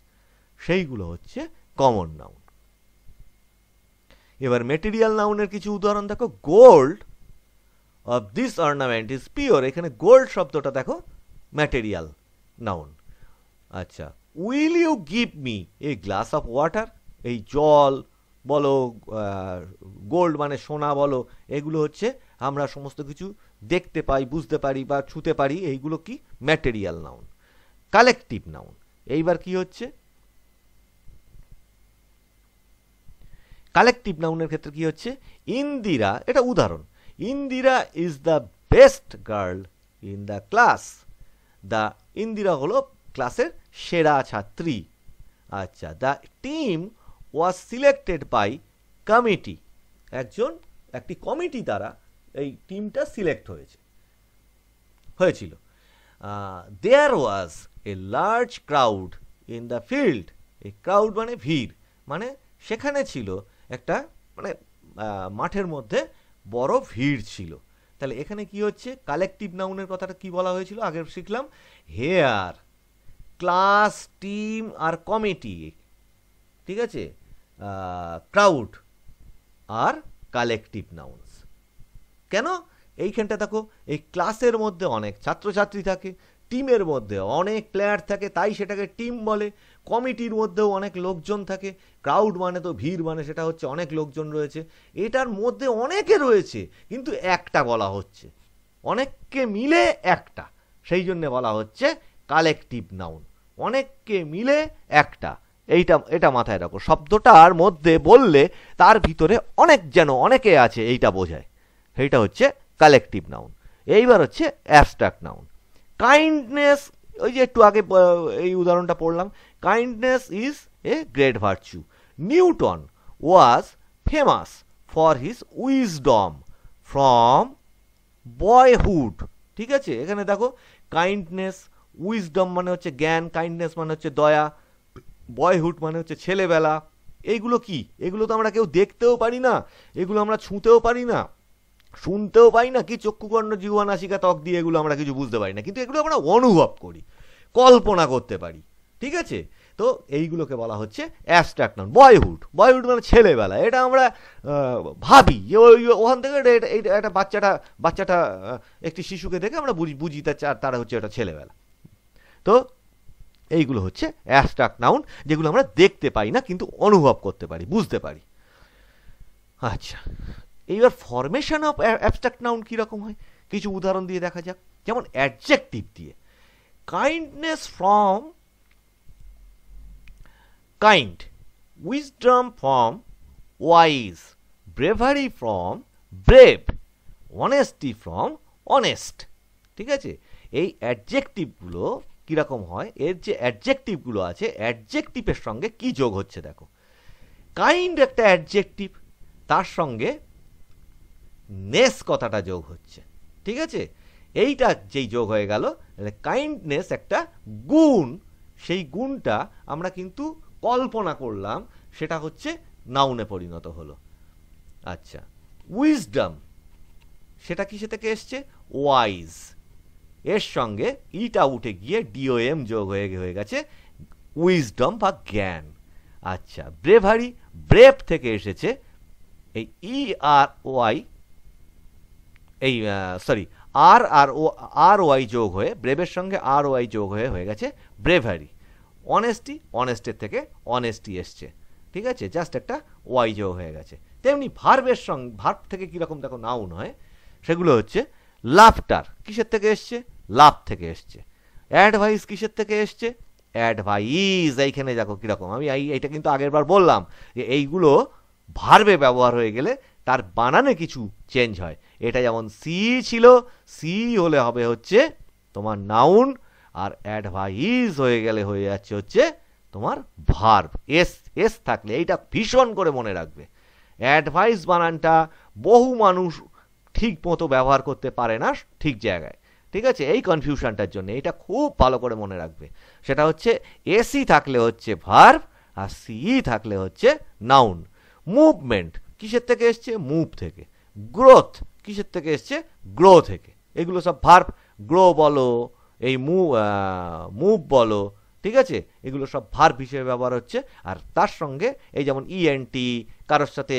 সেইগুলো হচ্ছে কমন নাউন। এবার মেটেরিয়াল নাউনের কিছু উদাহরণ দেখো। Gold of this ornament is pure, এখানে গোল্ড শব্দটা দেখো ম্যাটেরিয়াল নাউন। আচ্ছা, will you give me a glass of water, এই জল বলো, গোল্ড মানে সোনা বলো, এগুলো হচ্ছে আমরা সমস্ত কিছু দেখতে পাই, বুঝতে পারি বা ছুতে পারি, এইগুলো কি ম্যাটেরিয়াল নাউন, কালেকটিভ নাউন। এইবার কি হচ্ছে কালেকটিভ নাউনের ক্ষেত্রে কি হচ্ছে, ইন্দিরা, এটা উদাহরণ, Indira is the best girl in the class. The, Indira হলো ক্লাসের সেরা ছাত্রী। আচ্ছা, the team was selected by committee, একটি কমিটি দ্বারা এই টিমটা সিলেক্ট হয়েছিল। There was a large crowd in the field, এই ক্রাউড মানে ভিড়, মানে সেখানে ছিল একটা, মানে মাঠের মধ্যে বড় ভিড় ছিল। তাহলে এখানে কি হচ্ছে, কালেকটিভ নাউনের কথাটা কি বলা হয়েছিল আগে শিখলাম, হেয়ার ক্লাস, টিম আর কমিটি, ঠিক আছে, ক্রাউড আর কালেকটিভ নাউন্স। কেন? এইখানটা দেখো, এই ক্লাসের মধ্যে অনেক ছাত্রছাত্রী থাকে, টিমের মধ্যে অনেক প্লেয়ার থাকে, তাই সেটাকে টিম বলে। কমিটির মধ্যেও অনেক লোকজন থাকে, ক্রাউড মানে তো ভিড়, মানে সেটা হচ্ছে অনেক লোকজন রয়েছে। এটার মধ্যে অনেকে রয়েছে কিন্তু একটা বলা হচ্ছে, অনেককে মিলে একটা, সেই জন্য বলা হচ্ছে কালেকটিভ নাউন, অনেককে মিলে একটা। এটা মাথায় রাখো, শব্দটার মধ্যে বললে তার ভিতরে অনেক, যেন অনেকে আছে এইটা বোঝায়, এইটা হচ্ছে কালেকটিভ নাউন। এইবার হচ্ছে অ্যাবস্ট্রাক্ট নাউন। কাইন্ডনেস, ওই যে একটু আগে এই উদাহরণটা পড়লাম, kindness is a great virtue. Newton was famous for his wisdom from boyhood, ঠিক আছে? এখানে দেখো কাইন্ডনেস, উইজডম মানে হচ্ছে জ্ঞান, কাইন্ডনেস মানে হচ্ছে দয়া, বয়হুড মানে হচ্ছে ছেলেবেলা। এইগুলো কি? এগুলো তো আমরা কেউ দেখতেও পারি না, এগুলো আমরা ছুঁতেও পারি না, শুনতেও পাই না, কি চক্ষুকর্ণ জিহ্বা নাসিকা ত্বক দিয়ে এগুলো আমরা কিছু বুঝতে পারি না, কিন্তু এগুলো আমরা অনুভব করি, কল্পনা করতে পারি, ঠিক আছে? তো এইগুলোকে বলা হচ্ছে অ্যাবস্ট্রাক্ট নাউন। বয়হুড, বয়হুড মানে ছেলেবেলা, এটা আমরা ভাবি যে ওখান থেকে এটা বাচ্চাটা একটি শিশুকে দেখে আমরা বুঝি তারা হচ্ছে এটা ছেলেবেলা। তো এইগুলো হচ্ছে অ্যাবস্ট্রাক্ট নাউন, যেগুলো আমরা দেখতে পাই না কিন্তু অনুভব করতে পারি, বুঝতে পারি। আচ্ছা, এইবার ফরমেশন অফ অ্যাবস্ট্রাক্ট নাউন কীরকম হয় কিছু উদাহরণ দিয়ে দেখা যাক। যেমন অ্যাডজেক্টিভ দিয়ে, kindness from kind, wisdom from wise, bravery from brave, honesty from honest, ঠিক আছে? এই অ্যাডজেক্টিভগুলো কীরকম হয়, এর যে অ্যাডজেক্টিভগুলো আছে, অ্যাডজেক্টিভের সঙ্গে কি যোগ হচ্ছে দেখো। কাইন্ড একটা অ্যাডজেক্টিভ, তার সঙ্গে নেস কথাটা যোগ হচ্ছে, ঠিক আছে? এইটা যেই যোগ হয়ে গেল, কাইন্ডনেস একটা গুণ, সেই গুণটা আমরা কিন্তু কল্পনা করলাম, সেটা হচ্ছে নাউনে পরিণত হলো। আচ্ছা, উইজডম, সেটা কিসে থেকে এসছে? ওয়াইজ, এর সঙ্গে ইটা উঠে গিয়ে ডিওএম যোগ হয়ে গেছে উইজডম বা জ্ঞান। আচ্ছা, ব্রেভারি, ব্রেভ থেকে এসেছে এই ই আর ওয়াই, এই সরি আর ওয়াই যোগ হয়ে, ব্রেভের সঙ্গে আর ওয়াই যোগ হয়ে গেছে ব্রেভারি। অনেস্টি, অনেস্টের থেকে অনেস্টি এসছে, ঠিক আছে, জাস্ট একটা ওয়াই যোগ হয়ে গেছে। তেমনি ভার্বের সঙ্গে, ভার্ব থেকে কীরকম দেখো নাউন হয়, সেগুলো হচ্ছে লাফটার, কিসের থেকে এসছে? লাভ থেকে এসছে। অ্যাডভাইস কিসের থেকে এসছে? অ্যাডভাইস। এইখানে দেখো কীরকম, আমি এইটা কিন্তু আগের বার বললাম যে এইগুলো ভার্বে ব্যবহার হয়ে গেলে তার বানানে কিছু চেঞ্জ হয়। এটা যেমন সি ছিল, সি হলে হবে হচ্ছে তোমার নাউন, আর অ্যাডভাইস হয়ে গেলে হয়ে যাচ্ছে হচ্ছে তোমার ভার্ব। এস এস থাকলে এইটা ভীষণ করে মনে রাখবে। অ্যাডভাইস বানানটা বহু মানুষ ঠিক মতো ব্যবহার করতে পারে না ঠিক জায়গায়, ঠিক আছে? এই কনফিউশনটার জন্য এটা খুব ভালো করে মনে রাখবে। সেটা হচ্ছে এসি থাকলে হচ্ছে ভার্ব, আর সিই থাকলে হচ্ছে নাউন। মুভমেন্ট কিসের থেকে এসছে? মুভ থেকে। গ্রোথ কিসের থেকে এসছে? গ্রো থেকে। এগুলো সব ভার্ব। গ্রো বলো, এই মুভ বলো, ঠিক আছে? এগুলো সব ভার্ব হিসেবে ব্যবহার হচ্ছে। আর তার সঙ্গে এই যেমন ইএনটি, কারোর সাথে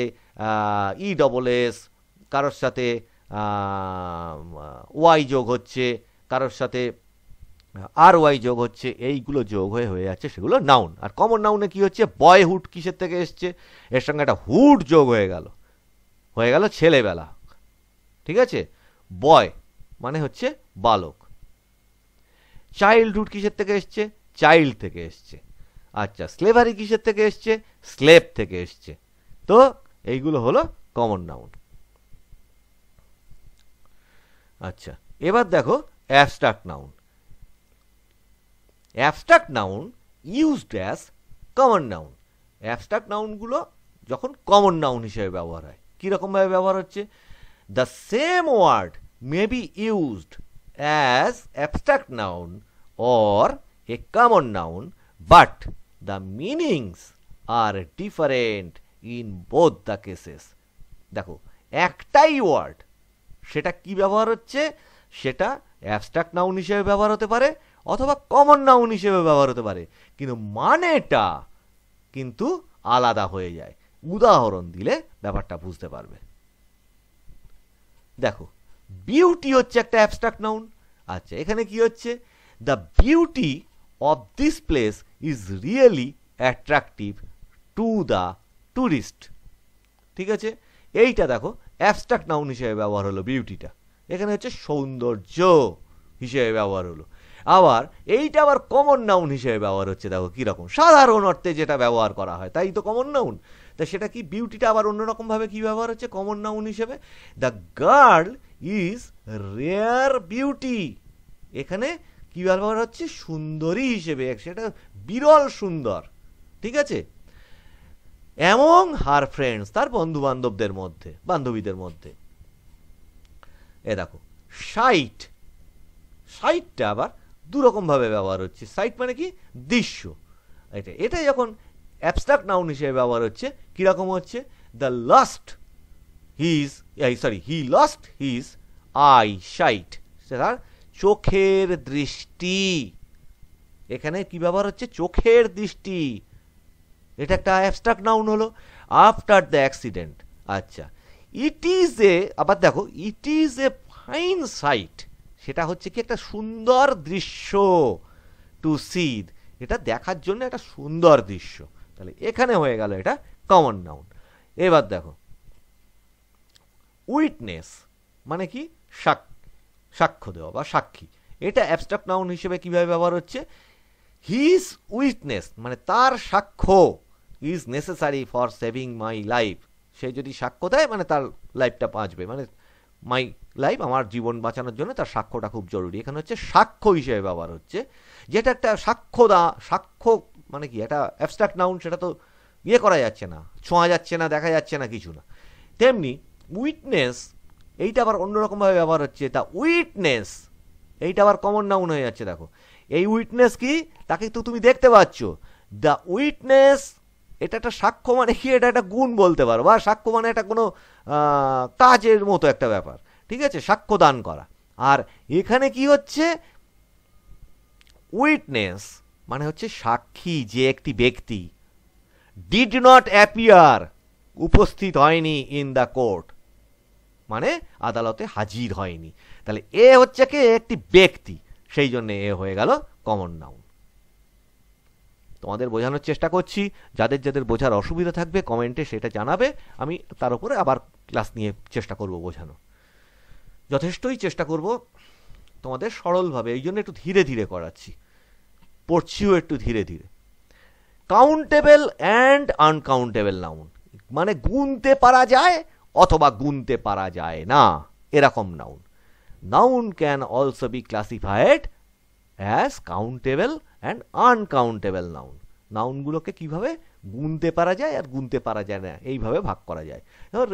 ই ডবল এস, কারোর সাথে ওয়াই যোগ হচ্ছে, কারোর সাথে আর ওয়াই যোগ হচ্ছে, এইগুলো যোগ হয়ে যাচ্ছে সেগুলো নাউন। আর কমন নাউনে কি হচ্ছে? বয়হুড কিসের থেকে এসছে? এর সঙ্গে একটা হুড যোগ হয়ে গেল ছেলেবেলা, ঠিক আছে? বয় মানে হচ্ছে বালক। চাইল্ডহুড কিসের থেকে এসছে? চাইল্ড থেকে এসছে। আচ্ছা, স্লেভারি কিসের থেকে এসছে? স্লেভ থেকে এসছে। তো এইগুলো হলো কমন নাউন। আচ্ছা, এবার দেখো abstract noun. Abstract noun used as common noun. Abstract নাউনগুলো যখন কমন নাউন হিসেবে ব্যবহার হয়, কীরকমভাবে ব্যবহার হচ্ছে? The same word may be used as abstract noun or a common noun, but the meanings are different in both the cases. দেখো, একটাই ওয়ার্ড, সেটা কি ব্যবহার হচ্ছে? সেটা অ্যাবস্ট্রাক্ট নাউন হিসেবে ব্যবহার হতে পারে অথবা কমন নাউন হিসেবে ব্যবহার হতে পারে, কিন্তু মানেটা কিন্তু আলাদা হয়ে যায়। উদাহরণ দিলে ব্যাপারটা বুঝতে পারবে। দেখো, বিউটি হচ্ছে একটা অ্যাবস্ট্রাক্ট নাউন। আচ্ছা, এখানে কি হচ্ছে? The beauty of this place is really attractive to the tourist, ঠিক আছে? এইটা দেখো অ্যাবস্ট্রাক্ট নাউন হিসেবে ব্যবহার হলো বিউটিটা, এখানে হচ্ছে সৌন্দর্য হিসেবে ব্যবহার হলো। আবার এইটা আবার কমন নাউন হিসেবে ব্যবহার হচ্ছে। দেখো কীরকম, সাধারণ অর্থে যেটা ব্যবহার করা হয় তাই তো কমন নাউন। তা সেটা কি? বিউটিটা আবার অন্যরকমভাবে কী ব্যবহার হচ্ছে কমন নাউন হিসেবে? The girl is rare beauty, এখানে কি ব্যবহার হচ্ছে? সুন্দরী হিসেবে, সেটা বিরল সুন্দর, ঠিক আছে? অ্যামং হার ফ্রেন্ডস, তার বন্ধু বান্ধবদের মধ্যে, বান্ধবীদের মধ্যে। এ দেখো সাইট, সাইটটা আবার দুরকমভাবে ব্যবহার হচ্ছে। সাইট মানে কি? দৃশ্য। এটা যখন অ্যাবস্ট্রাক্ট নাউন হিসেবে ব্যবহার হচ্ছে, কীরকম হচ্ছে? The lost he lost his eyesight, তার চোখের দৃষ্টি। এখানে কি ব্যবহার হচ্ছে? চোখের দৃষ্টি। এটা একটা অ্যাবস্ট্রাক্ট নাউন হলো। After the accident. আচ্ছা, ইট ইজ এ, আবার দেখো it is a fine sight, সেটা হচ্ছে কি? একটা সুন্দর দৃশ্য। টু সি, এটা দেখার জন্য একটা সুন্দর দৃশ্য। তাহলে এখানে হয়ে গেল এটা কমন নাউন। এবার দেখো উইটনেস মানে কি? সাক্ষ্য দেওয়া বা সাক্ষী। এটা অ্যাবস্ট্রাক্ট নাউন হিসেবে কিভাবে ব্যবহার হচ্ছে? হিজ উইটনেস মানে তার সাক্ষ্য is necessary for saving my life, সে যদি সাক্ষ্য দেয় মানে তার লাইফটা বাঁচবে, মানে মাই লাইফ, আমার জীবন বাঁচানোর জন্য তার সাক্ষ্যটা খুব জরুরি। এখানে হচ্ছে সাক্ষ্য হিসেবে ব্যবহার হচ্ছে, যেটা একটা সাক্ষ্য মানে কি? একটা অ্যাবস্ট্রাক্ট নাউন, সেটা তো ইয়ে করা যাচ্ছে না, ছোঁয়া যাচ্ছে না, দেখা যাচ্ছে না, কিছু না। তেমনি উইটনেস, এইটা আবার অন্যরকমভাবে ব্যবহার হচ্ছে। তা উইটনেস, এইটা আবার কমন নাউন হয়ে যাচ্ছে। দেখো এই উইটনেস কি? তাকে তো তুমি দেখতে পাচ্ছ। দ্য উইটনেস, এটা একটা সাক্ষ্য মানে কি? এটা একটা গুণ বলতে পারো, বা সাক্ষ্য মানে এটা কোনো কাজের মতো একটা ব্যাপার, ঠিক আছে? সাক্ষ্য দান করা। আর এখানে কি হচ্ছে? উইটনেস মানে হচ্ছে সাক্ষী, যে একটি ব্যক্তি ডিড নট অ্যাপিয়ার, উপস্থিত হয়নি, ইন দ্য কোর্ট মানে আদালতে হাজির হয়নি। তাহলে এ হচ্ছে কি? একটি ব্যক্তি, সেই জন্য এ হয়ে গেল কমন নাউন। তোমাদের বোঝানোর চেষ্টা করছি, যাদের যাদের বোঝার অসুবিধা থাকবে কমেন্টে সেটা জানাবে, আমি তার উপরে আবার ক্লাস নিয়ে চেষ্টা করব বোঝানো। যথেষ্টই চেষ্টা করব তোমাদের সরলভাবে, এই জন্য একটু ধীরে ধীরে করাচ্ছি, পড়ছিও একটু ধীরে ধীরে। কাউন্টেবল অ্যান্ড আনকাউন্টেবল নাউন মানে গুনতে পারা যায় অথবা গুনতে পারা যায় না, এরকম noun. Noun can also be classified as countable and uncountable noun. নাউনগুলোকে কিভাবে গুনতে পারা যায় আর গুনতে পারা যায় না এইভাবে ভাগ করা যায়। এবার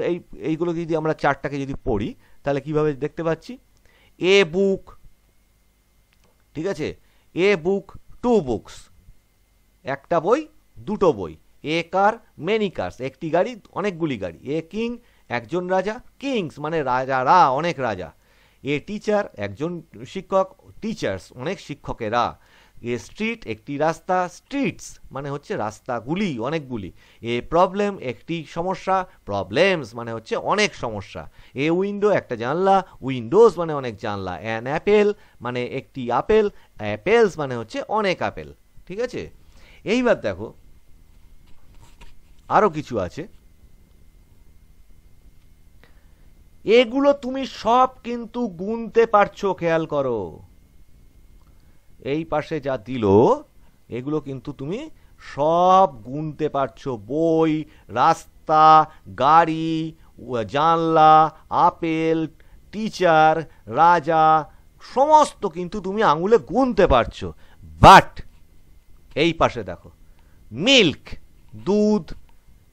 এইগুলো যদি আমরা চারটাকে যদি পড়ি তাহলে কিভাবে দেখতে পাচ্ছি, এ বুক, ঠিক আছে, এ বুক, টু বুকস, একটা বই, দুটো বই। এ কার, মেনি কার্স, একটি গাড়ি, অনেকগুলি গাড়ি। এ কিং, একজন রাজা, কিংস মানে রাজারা, অনেক রাজা। এ টিচার, একজন শিক্ষক, টিচার্স অনেক শিক্ষকেরা। এ স্ট্রিট, একটি রাস্তা, স্ট্রিটস মানে হচ্ছে রাস্তাগুলি, অনেকগুলি। এ প্রবলেম, একটি সমস্যা, প্রবলেমস মানে হচ্ছে অনেক সমস্যা। এ উইন্ডো, একটা জানলা, উইন্ডোজ মানে অনেক জানলা। অ্যান অ্যাপেল মানে একটি আপেল, অ্যাপেলস মানে হচ্ছে অনেক আপেল, ঠিক আছে। এইবার দেখো আরো কিছু আছে, এগুলো তুমি সব কিন্তু গুনতে পারছো, খেয়াল করো। এই পাশে যা দিল এগুলো কিন্তু তুমি সব গুনতে পারছো। বই, রাস্তা, গাড়ি, জানলা, আপেল, টিচার, রাজা, সমস্ত কিন্তু তুমি আঙুলে গুনতে পারছো। বাট এই পাশে দেখো, মিল্ক দুধ,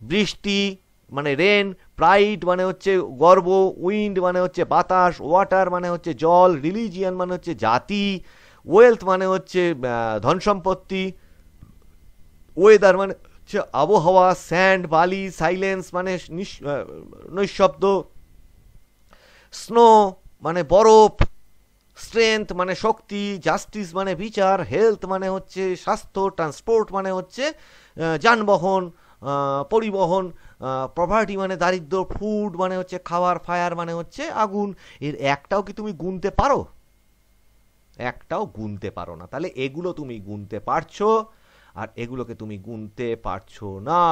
বৃষ্টি মানে রেন, প্রাইড মানে হচ্ছে গর্ব, উইন্ড মানে হচ্ছে বাতাস, ওয়াটার মানে হচ্ছে জল, রিলিজিয়ান মানে হচ্ছে জাতি, ওয়েলথ মানে হচ্ছে ধন সম্পত্তি, ওয়েদার মানে হচ্ছে আবহাওয়া, স্যান্ড বালি, সাইলেন্স মানে নৈশব্দ, স্নো মানে বরফ, স্ট্রেংথ মানে শক্তি, জাস্টিস মানে বিচার, হেলথ মানে হচ্ছে স্বাস্থ্য, ট্রান্সপোর্ট মানে হচ্ছে যানবাহন, পরিবহন, প্রপার্টি মানে দারিদ্র, ফুড মানে হচ্ছে খাবার, ফায়ার মানে হচ্ছে আগুন। এর একটাও কি তুমি গুনতে পারো? একটাও গুনতে পারো না। তাহলে এগুলো তুমি গুনতে পারছো আর এগুলোকে তুমি গুনতে পারছো না।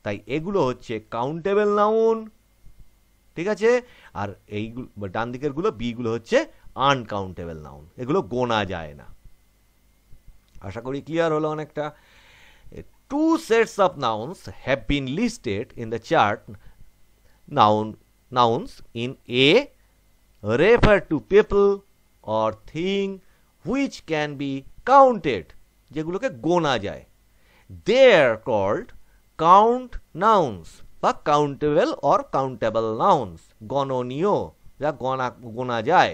তাই এগুলো হচ্ছে কাউন্টেবল নাউন, ঠিক আছে। আর এইগুলো ডান দিকের গুলো বি গুলো হচ্ছে আনকাউন্টেবল নাউন, এগুলো গোনা যায় না। আশা করি ক্লিয়ার হলো অনেকটা। Two sets of nouns have been listed in the chart. Nouns in A refer to people or thing which can be counted, যেগুলোকে গোনা যায়। They are called count nouns বা countable or countable nouns, গণনীয়, যা গোনা যায়।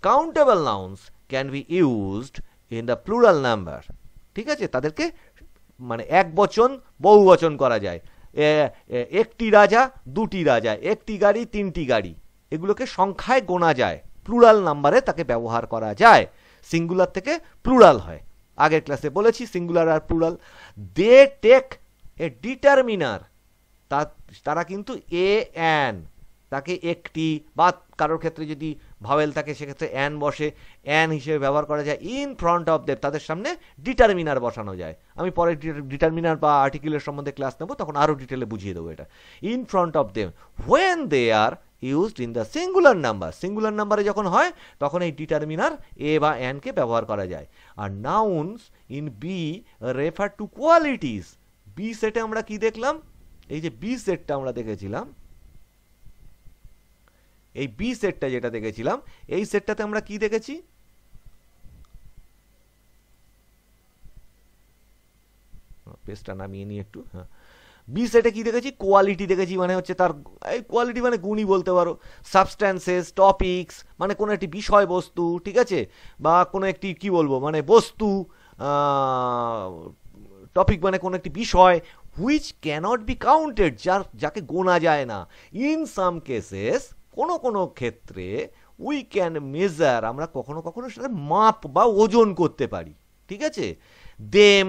Countable nouns can be used in the plural number, ঠিক আছে, তাদেরকে মানে এক বচন বহু বচন করা যায়। একটি রাজা, দুটি রাজা, একটি গাড়ি, তিনটি গাড়ি, এগুলোকে সংখ্যায় গোনা যায়, প্লুরাল নাম্বারে তাকে ব্যবহার করা যায়। সিঙ্গুলার থেকে প্লুরাল হয়, আগের ক্লাসে বলেছি সিঙ্গুলার আর plural. They take a determiner, তারা কিন্তু এ অ্যান, তাকে একটি বা কারোর ক্ষেত্রে যদি ভাওয়েল থাকে সেক্ষেত্রে অ্যান বসে, অ্যান হিসেবে ব্যবহার করা যায়। ইন ফ্রন্ট অফ দেম, তাদের সামনে ডিটারমিনার বসানো যায়। আমি পরে ডিটারমিনার বা আর্টিকেলের সম্বন্ধে ক্লাস নেব, তখন আরও ডিটেলে বুঝিয়ে দেবো এটা। In front of them when they are used in the singular number, singular নাম্বারে যখন হয় তখন এই ডিটারমিনার এ বা অ্যানকে ব্যবহার করা যায়। আর nouns in be refer to qualities. B সেটে আমরা কি দেখলাম, এই যে বি সেটটা আমরা দেখেছিলাম, এই বি সেটটা যেটা দেখেছিলাম, এই সেটটাতে আমরা কি দেখেছি, পেজটা নামিয়ে নিয়ে একটু, হ্যাঁ, বি সেটে কি দেখেছি, কোয়ালিটি দেখেছি, মানে হচ্ছে তার এই কোয়ালিটি মানে গুণই বলতে পারো। সাবস্ট্যান্সেস, টপিকস মানে কোনো একটি বিষয়বস্তু, ঠিক আছে, বা কোনো একটি কি বলবো মানে বস্তু, টপিক মানে কোনো একটি বিষয়। হুইচ ক্যানট বি কাউন্টেড, যাকে গোনা যায় না। ইন সাম কেসেস, কোনো কোনো ক্ষেত্রে, উই ক্যান মেজার, আমরা কখনো কখনো সেটা মাপ বা ওজন করতে পারি, ঠিক আছে। দেম,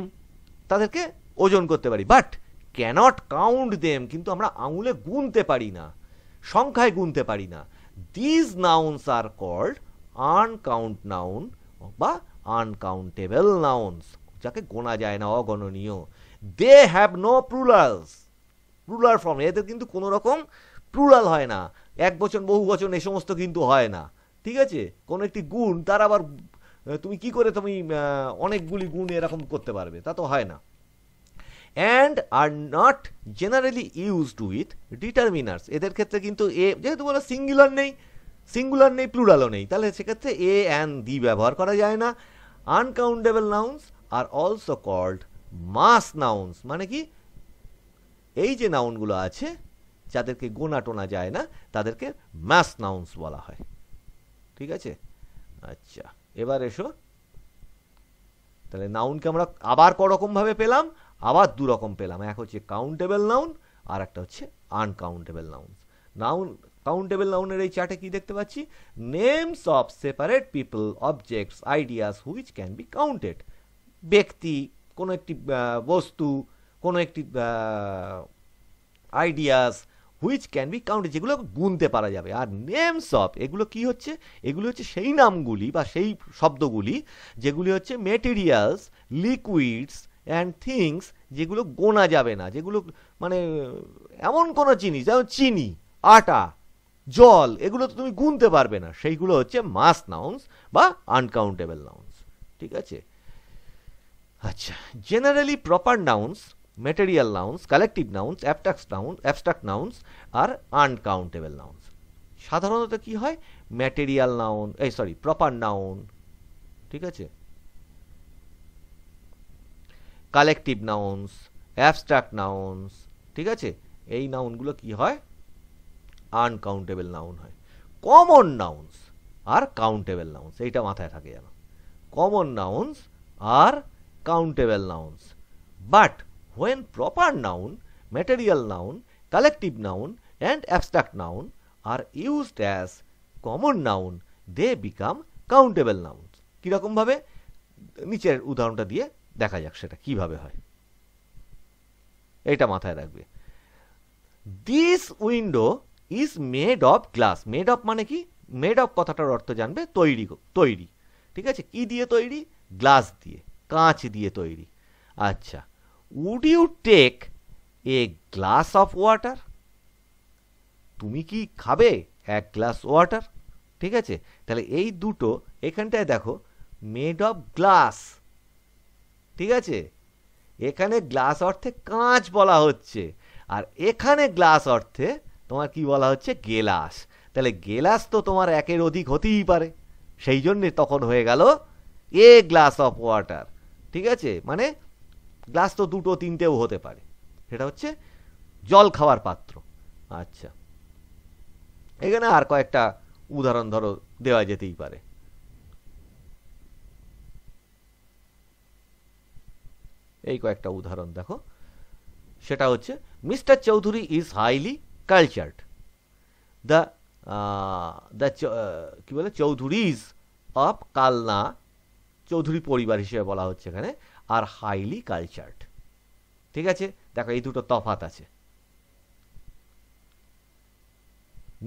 তাদেরকে ওজন করতে পারি, বাট ক্যানট কাউন্ট দেম, কিন্তু আমরা আঙুলে গুনতে পারি না, সংখ্যায় গুনতে পারি না। These nouns are called uncount noun বা আনকাউন্টেবল নাউন্স, যাকে গোনা যায় না, অগণনীয়। They have no plurals, plural form, এদের কিন্তু কোনো রকম প্লুরাল হয় না, এক বচন বহু বচন এ সমস্ত কিন্তু হয় না, ঠিক আছে। কোন একটি গুণ তার আবার তুমি কি করে তুমি অনেকগুলি গুণ এরকম করতে পারবে, তা তো হয় না। And are not generally used with determiners. এদের ক্ষেত্রে কিন্তু এ যেহেতু বলো সিঙ্গুলার নেই প্লুরালও নেই, তাহলে সেক্ষেত্রে এ অ্যান্ড দি ব্যবহার করা যায় না। Uncountable nouns are also called mass nouns, মানে কি এই যে নাউনগুলো আছে যাদেরকে গোনা টোনা যায় না তাদেরকে মাস নাউন্স বলা হয়। ঠিক আছে, আচ্ছা এবার এসো, তাহলে নাউনকে আমরা আবার করকম ভাবে পেলাম, আবার দু রকম পেলাম, এক হচ্ছে কাউন্টেবল নাউন আর একটা হচ্ছে আনকাউন্টেবল নাউন। কাউন্টেবল নাউনের এই চার্টে কি দেখতে পাচ্ছি, names of separate people, objects, ideas which can be counted. ব্যক্তি, কোনো একটি বস্তু, কোনো একটি ideas which can be counted, যেগুলো গুনতে পারা যাবে। আর নেমস অফ, এগুলো কি হচ্ছে, এগুলো হচ্ছে সেই নামগুলি বা সেই শব্দগুলি যেগুলি হচ্ছে মেটেরিয়ালস, লিকুইডস অ্যান্ড থিংস, যেগুলো গোনা যাবে না, যেগুলো মানে এমন কোনো জিনিস যেমন চিনি, আটা, জল, এগুলো তো তুমি গুনতে পারবে না, সেইগুলো হচ্ছে মাস নাউন্স বা আনকাউন্টেবল নাউন্স। ঠিক আছে, আচ্ছা generally proper nouns, material nouns, collective nouns, abstract nouns আর uncountable nouns। সাধারণত কি হয়, ম্যাটেরিয়াল নাউন, প্রপার নাউন, ঠিক আছে, কালেকটিভ নাউন্স, অ্যাবস্ট্রাক্ট নাউন্স, ঠিক আছে, এই নাউনগুলো কি হয়, আনকাউন্টেবল নাউন হয়। Common nouns are countable nouns, এইটা মাথায় থাকে যেন, common nouns are countable nouns. But when proper noun, material noun, collective noun and abstract noun are used as common noun, they become countable nouns। কিরকম ভাবে, নিচের উদাহরণটা দিয়ে দেখা যাক সেটা কিভাবে হয়, এটা মাথায় রাখবে। This window is made of glass। made of মানে কি, made of কথাটার অর্থ জানবে তৈরি, ঠিক আছে, কি দিয়ে তৈরি, গ্লাস দিয়ে, কাঁচ দিয়ে তৈরি। আচ্ছা, would you take a glass of water? তুমি কি খাবে এক গ্লাস ওয়াটার? ঠিক আছে, তাহলে এই দুটো এখানটায় দেখো, মেড অফ গ্লাস, ঠিক আছে, এখানে গ্লাস অর্থে কাঁচ বলা হচ্ছে, আর এখানে গ্লাস অর্থে তোমার কি বলা হচ্ছে, গেলাস। তাহলে গেলাস তো তোমার একের অধিক হতেই পারে, সেই জন্যে তখন হয়ে গেল এ গ্লাস অফ ওয়াটার। ঠিক আছে, মানে গ্লাস তো দুটো তিনটেও হতে পারে, সেটা হচ্ছে জল খাওয়ার পাত্র। আচ্ছা, এখানে আর কয়েকটা উদাহরণ ধরো দেওয়া যেতেই পারে। এই কয়েকটা উদাহরণ দেখো, সেটা হচ্ছে mister Chowdhury is highly cultured. The কি বলে, চৌধুরীজ অফ কালনা, চৌধুরী পরিবার হিসেবে বলা হচ্ছে এখানে, আর হাইলি কালচার্ড। ঠিক আছে, দেখো এই দুটো তফাৎ আছে।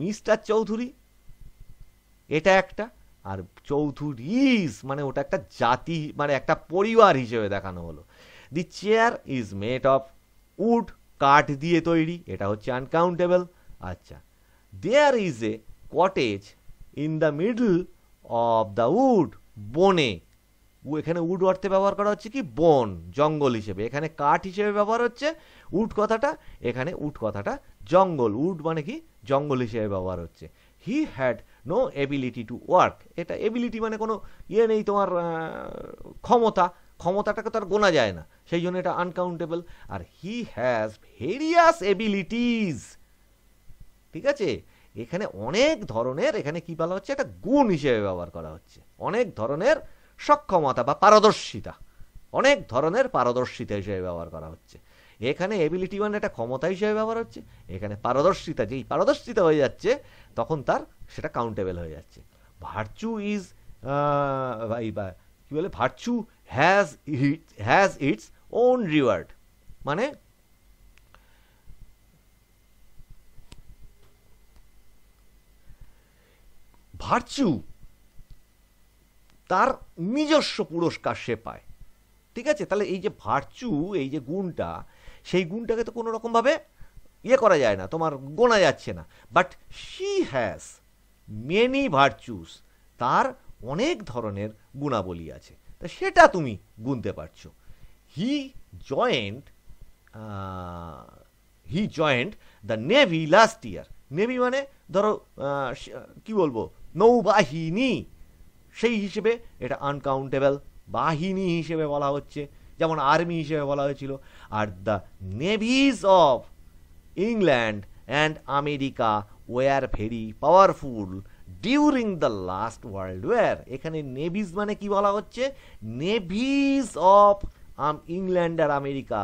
মিস্টার চৌধুরী এটা একটা, আর চৌধুরীজ মানে ওটা একটা জাতি, মানে একটা পরিবার হিসেবে দেখানো হলো। The chair is made of wood, কাঠ দিয়ে তৈরি, এটা হচ্ছে আনকাউন্টেবল। আচ্ছা, there is a cottage in the middle of the wood, বনে, এখানে উড অর্থে ব্যবহার করা হচ্ছে কি, বন, জঙ্গল হিসেবে, এখানে কাঠ হিসেবে ব্যবহার হচ্ছে উড কথাটা, এখানে উড কথাটা জঙ্গল, উড মানে কি জঙ্গল হিসেবে ব্যবহার হচ্ছে। He had no ability to work, এটা এবিলিটি মানে কোনো ইয়ে নেই তোমার, ক্ষমতাটাকে তার গোনা যায় না, সেই জন্য এটা আনকাউন্টেবল। আর হি হ্যাজ ভেরিয়াস এবিলিটিস, ঠিক আছে, এখানে অনেক ধরনের, এখানে কি বলা হচ্ছে, একটা গুণ হিসেবে ব্যবহার করা হচ্ছে, অনেক ধরনের সক্ষমতা বা পারদর্শিতা, অনেক ধরনের পারদর্শিতা হিসেবে ব্যবহার করা হচ্ছে। এখানে এবিলিটি মানে একটা ক্ষমতা হিসেবে ব্যবহার হচ্ছে, এখানে পারদর্শিতা, যেই পারদর্শিতা হয়ে যাচ্ছে তখন তার সেটা কাউন্টেবল হয়ে যাচ্ছে। ভার্চু ইজ কি বলে, virtue has its own reward, মানে ভার্চু তার নিজস্ব পুরস্কার সে পায়। ঠিক আছে, তাহলে এই যে ভার্চু, এই যে গুণটা, সেই গুণটাকে তো কোনো রকম ভাবে ইয়ে করা যায় না, তোমার গোনা যাচ্ছে না। But she has many virtues, তার অনেক ধরনের গুণাবলী আছে, তা সেটা তুমি গুনতে পারছো। He joined he joined the navy last year. Navy মানে ধরো কি বলবো, নৌবাহিনী, সেই হিসেবে এটা আনকাউন্টেবল বাহিনী হিসেবে বলা হচ্ছে, যেমন আর্মি হিসেবে বলা হয়েছিল। আর the navies of England and America were very powerful during the last world war. এখানে নেভিজ মানে কি বলা হচ্ছে, নেভিজ অফ ইংল্যান্ড আর আমেরিকা,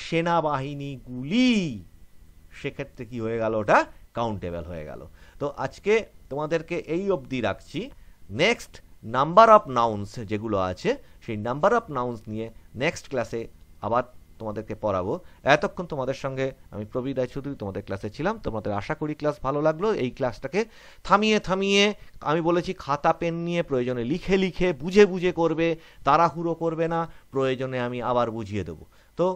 সেনাবাহিনীগুলি, সেক্ষেত্রে কি হয়ে গেল, ওটা কাউন্টেবল হয়ে গেল। তো আজকে তোমাদেরকে এই অবধি রাখছি। নেক্সট নাম্বার অফ নাউন্স যেগুলো আছে, সেই নাম্বার অফ নাউন্স নিয়ে নেক্সট ক্লাসে আবার তোমাদেরকে পড়াবো। এতক্ষণ তোমাদের সঙ্গে আমি প্রবীর রায়চৌধুরী তোমাদের ক্লাসে ছিলাম। তোমাদের আশা করি ক্লাস ভালো লাগলো। এই ক্লাসটাকে থামিয়ে থামিয়ে আমি বলেছি খাতা পেন নিয়ে প্রয়োজনে লিখে লিখে বুঝে বুঝে করবে, তাড়াহুড়ো করবে না, প্রয়োজনে আমি আবার বুঝিয়ে দেবো। তো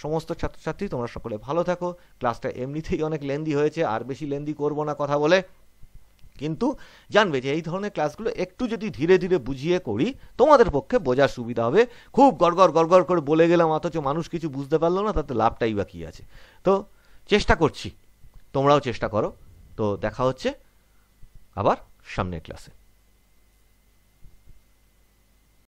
সমস্ত ছাত্রছাত্রী তোমরা সকলে ভালো থাকো। ক্লাসটা এমনিতেই অনেক লেন্দি হয়েছে, আর বেশি লেন্দি করব না কথা বলে, কিন্তু জানবে যে এই ধরনের ক্লাসগুলো একটু যদি ধীরে ধীরে বুঝিয়ে করি তোমাদের পক্ষে বোঝার সুবিধা হবে। খুব গড়গড় করে বলে গেলাম অথচ মানুষ কিছু বুঝতে পারলো না, তাতে লাভটাই বা কী আছে। তো চেষ্টা করছি, তোমরাও চেষ্টা করো। তো দেখা হচ্ছে আবার সামনের ক্লাসে।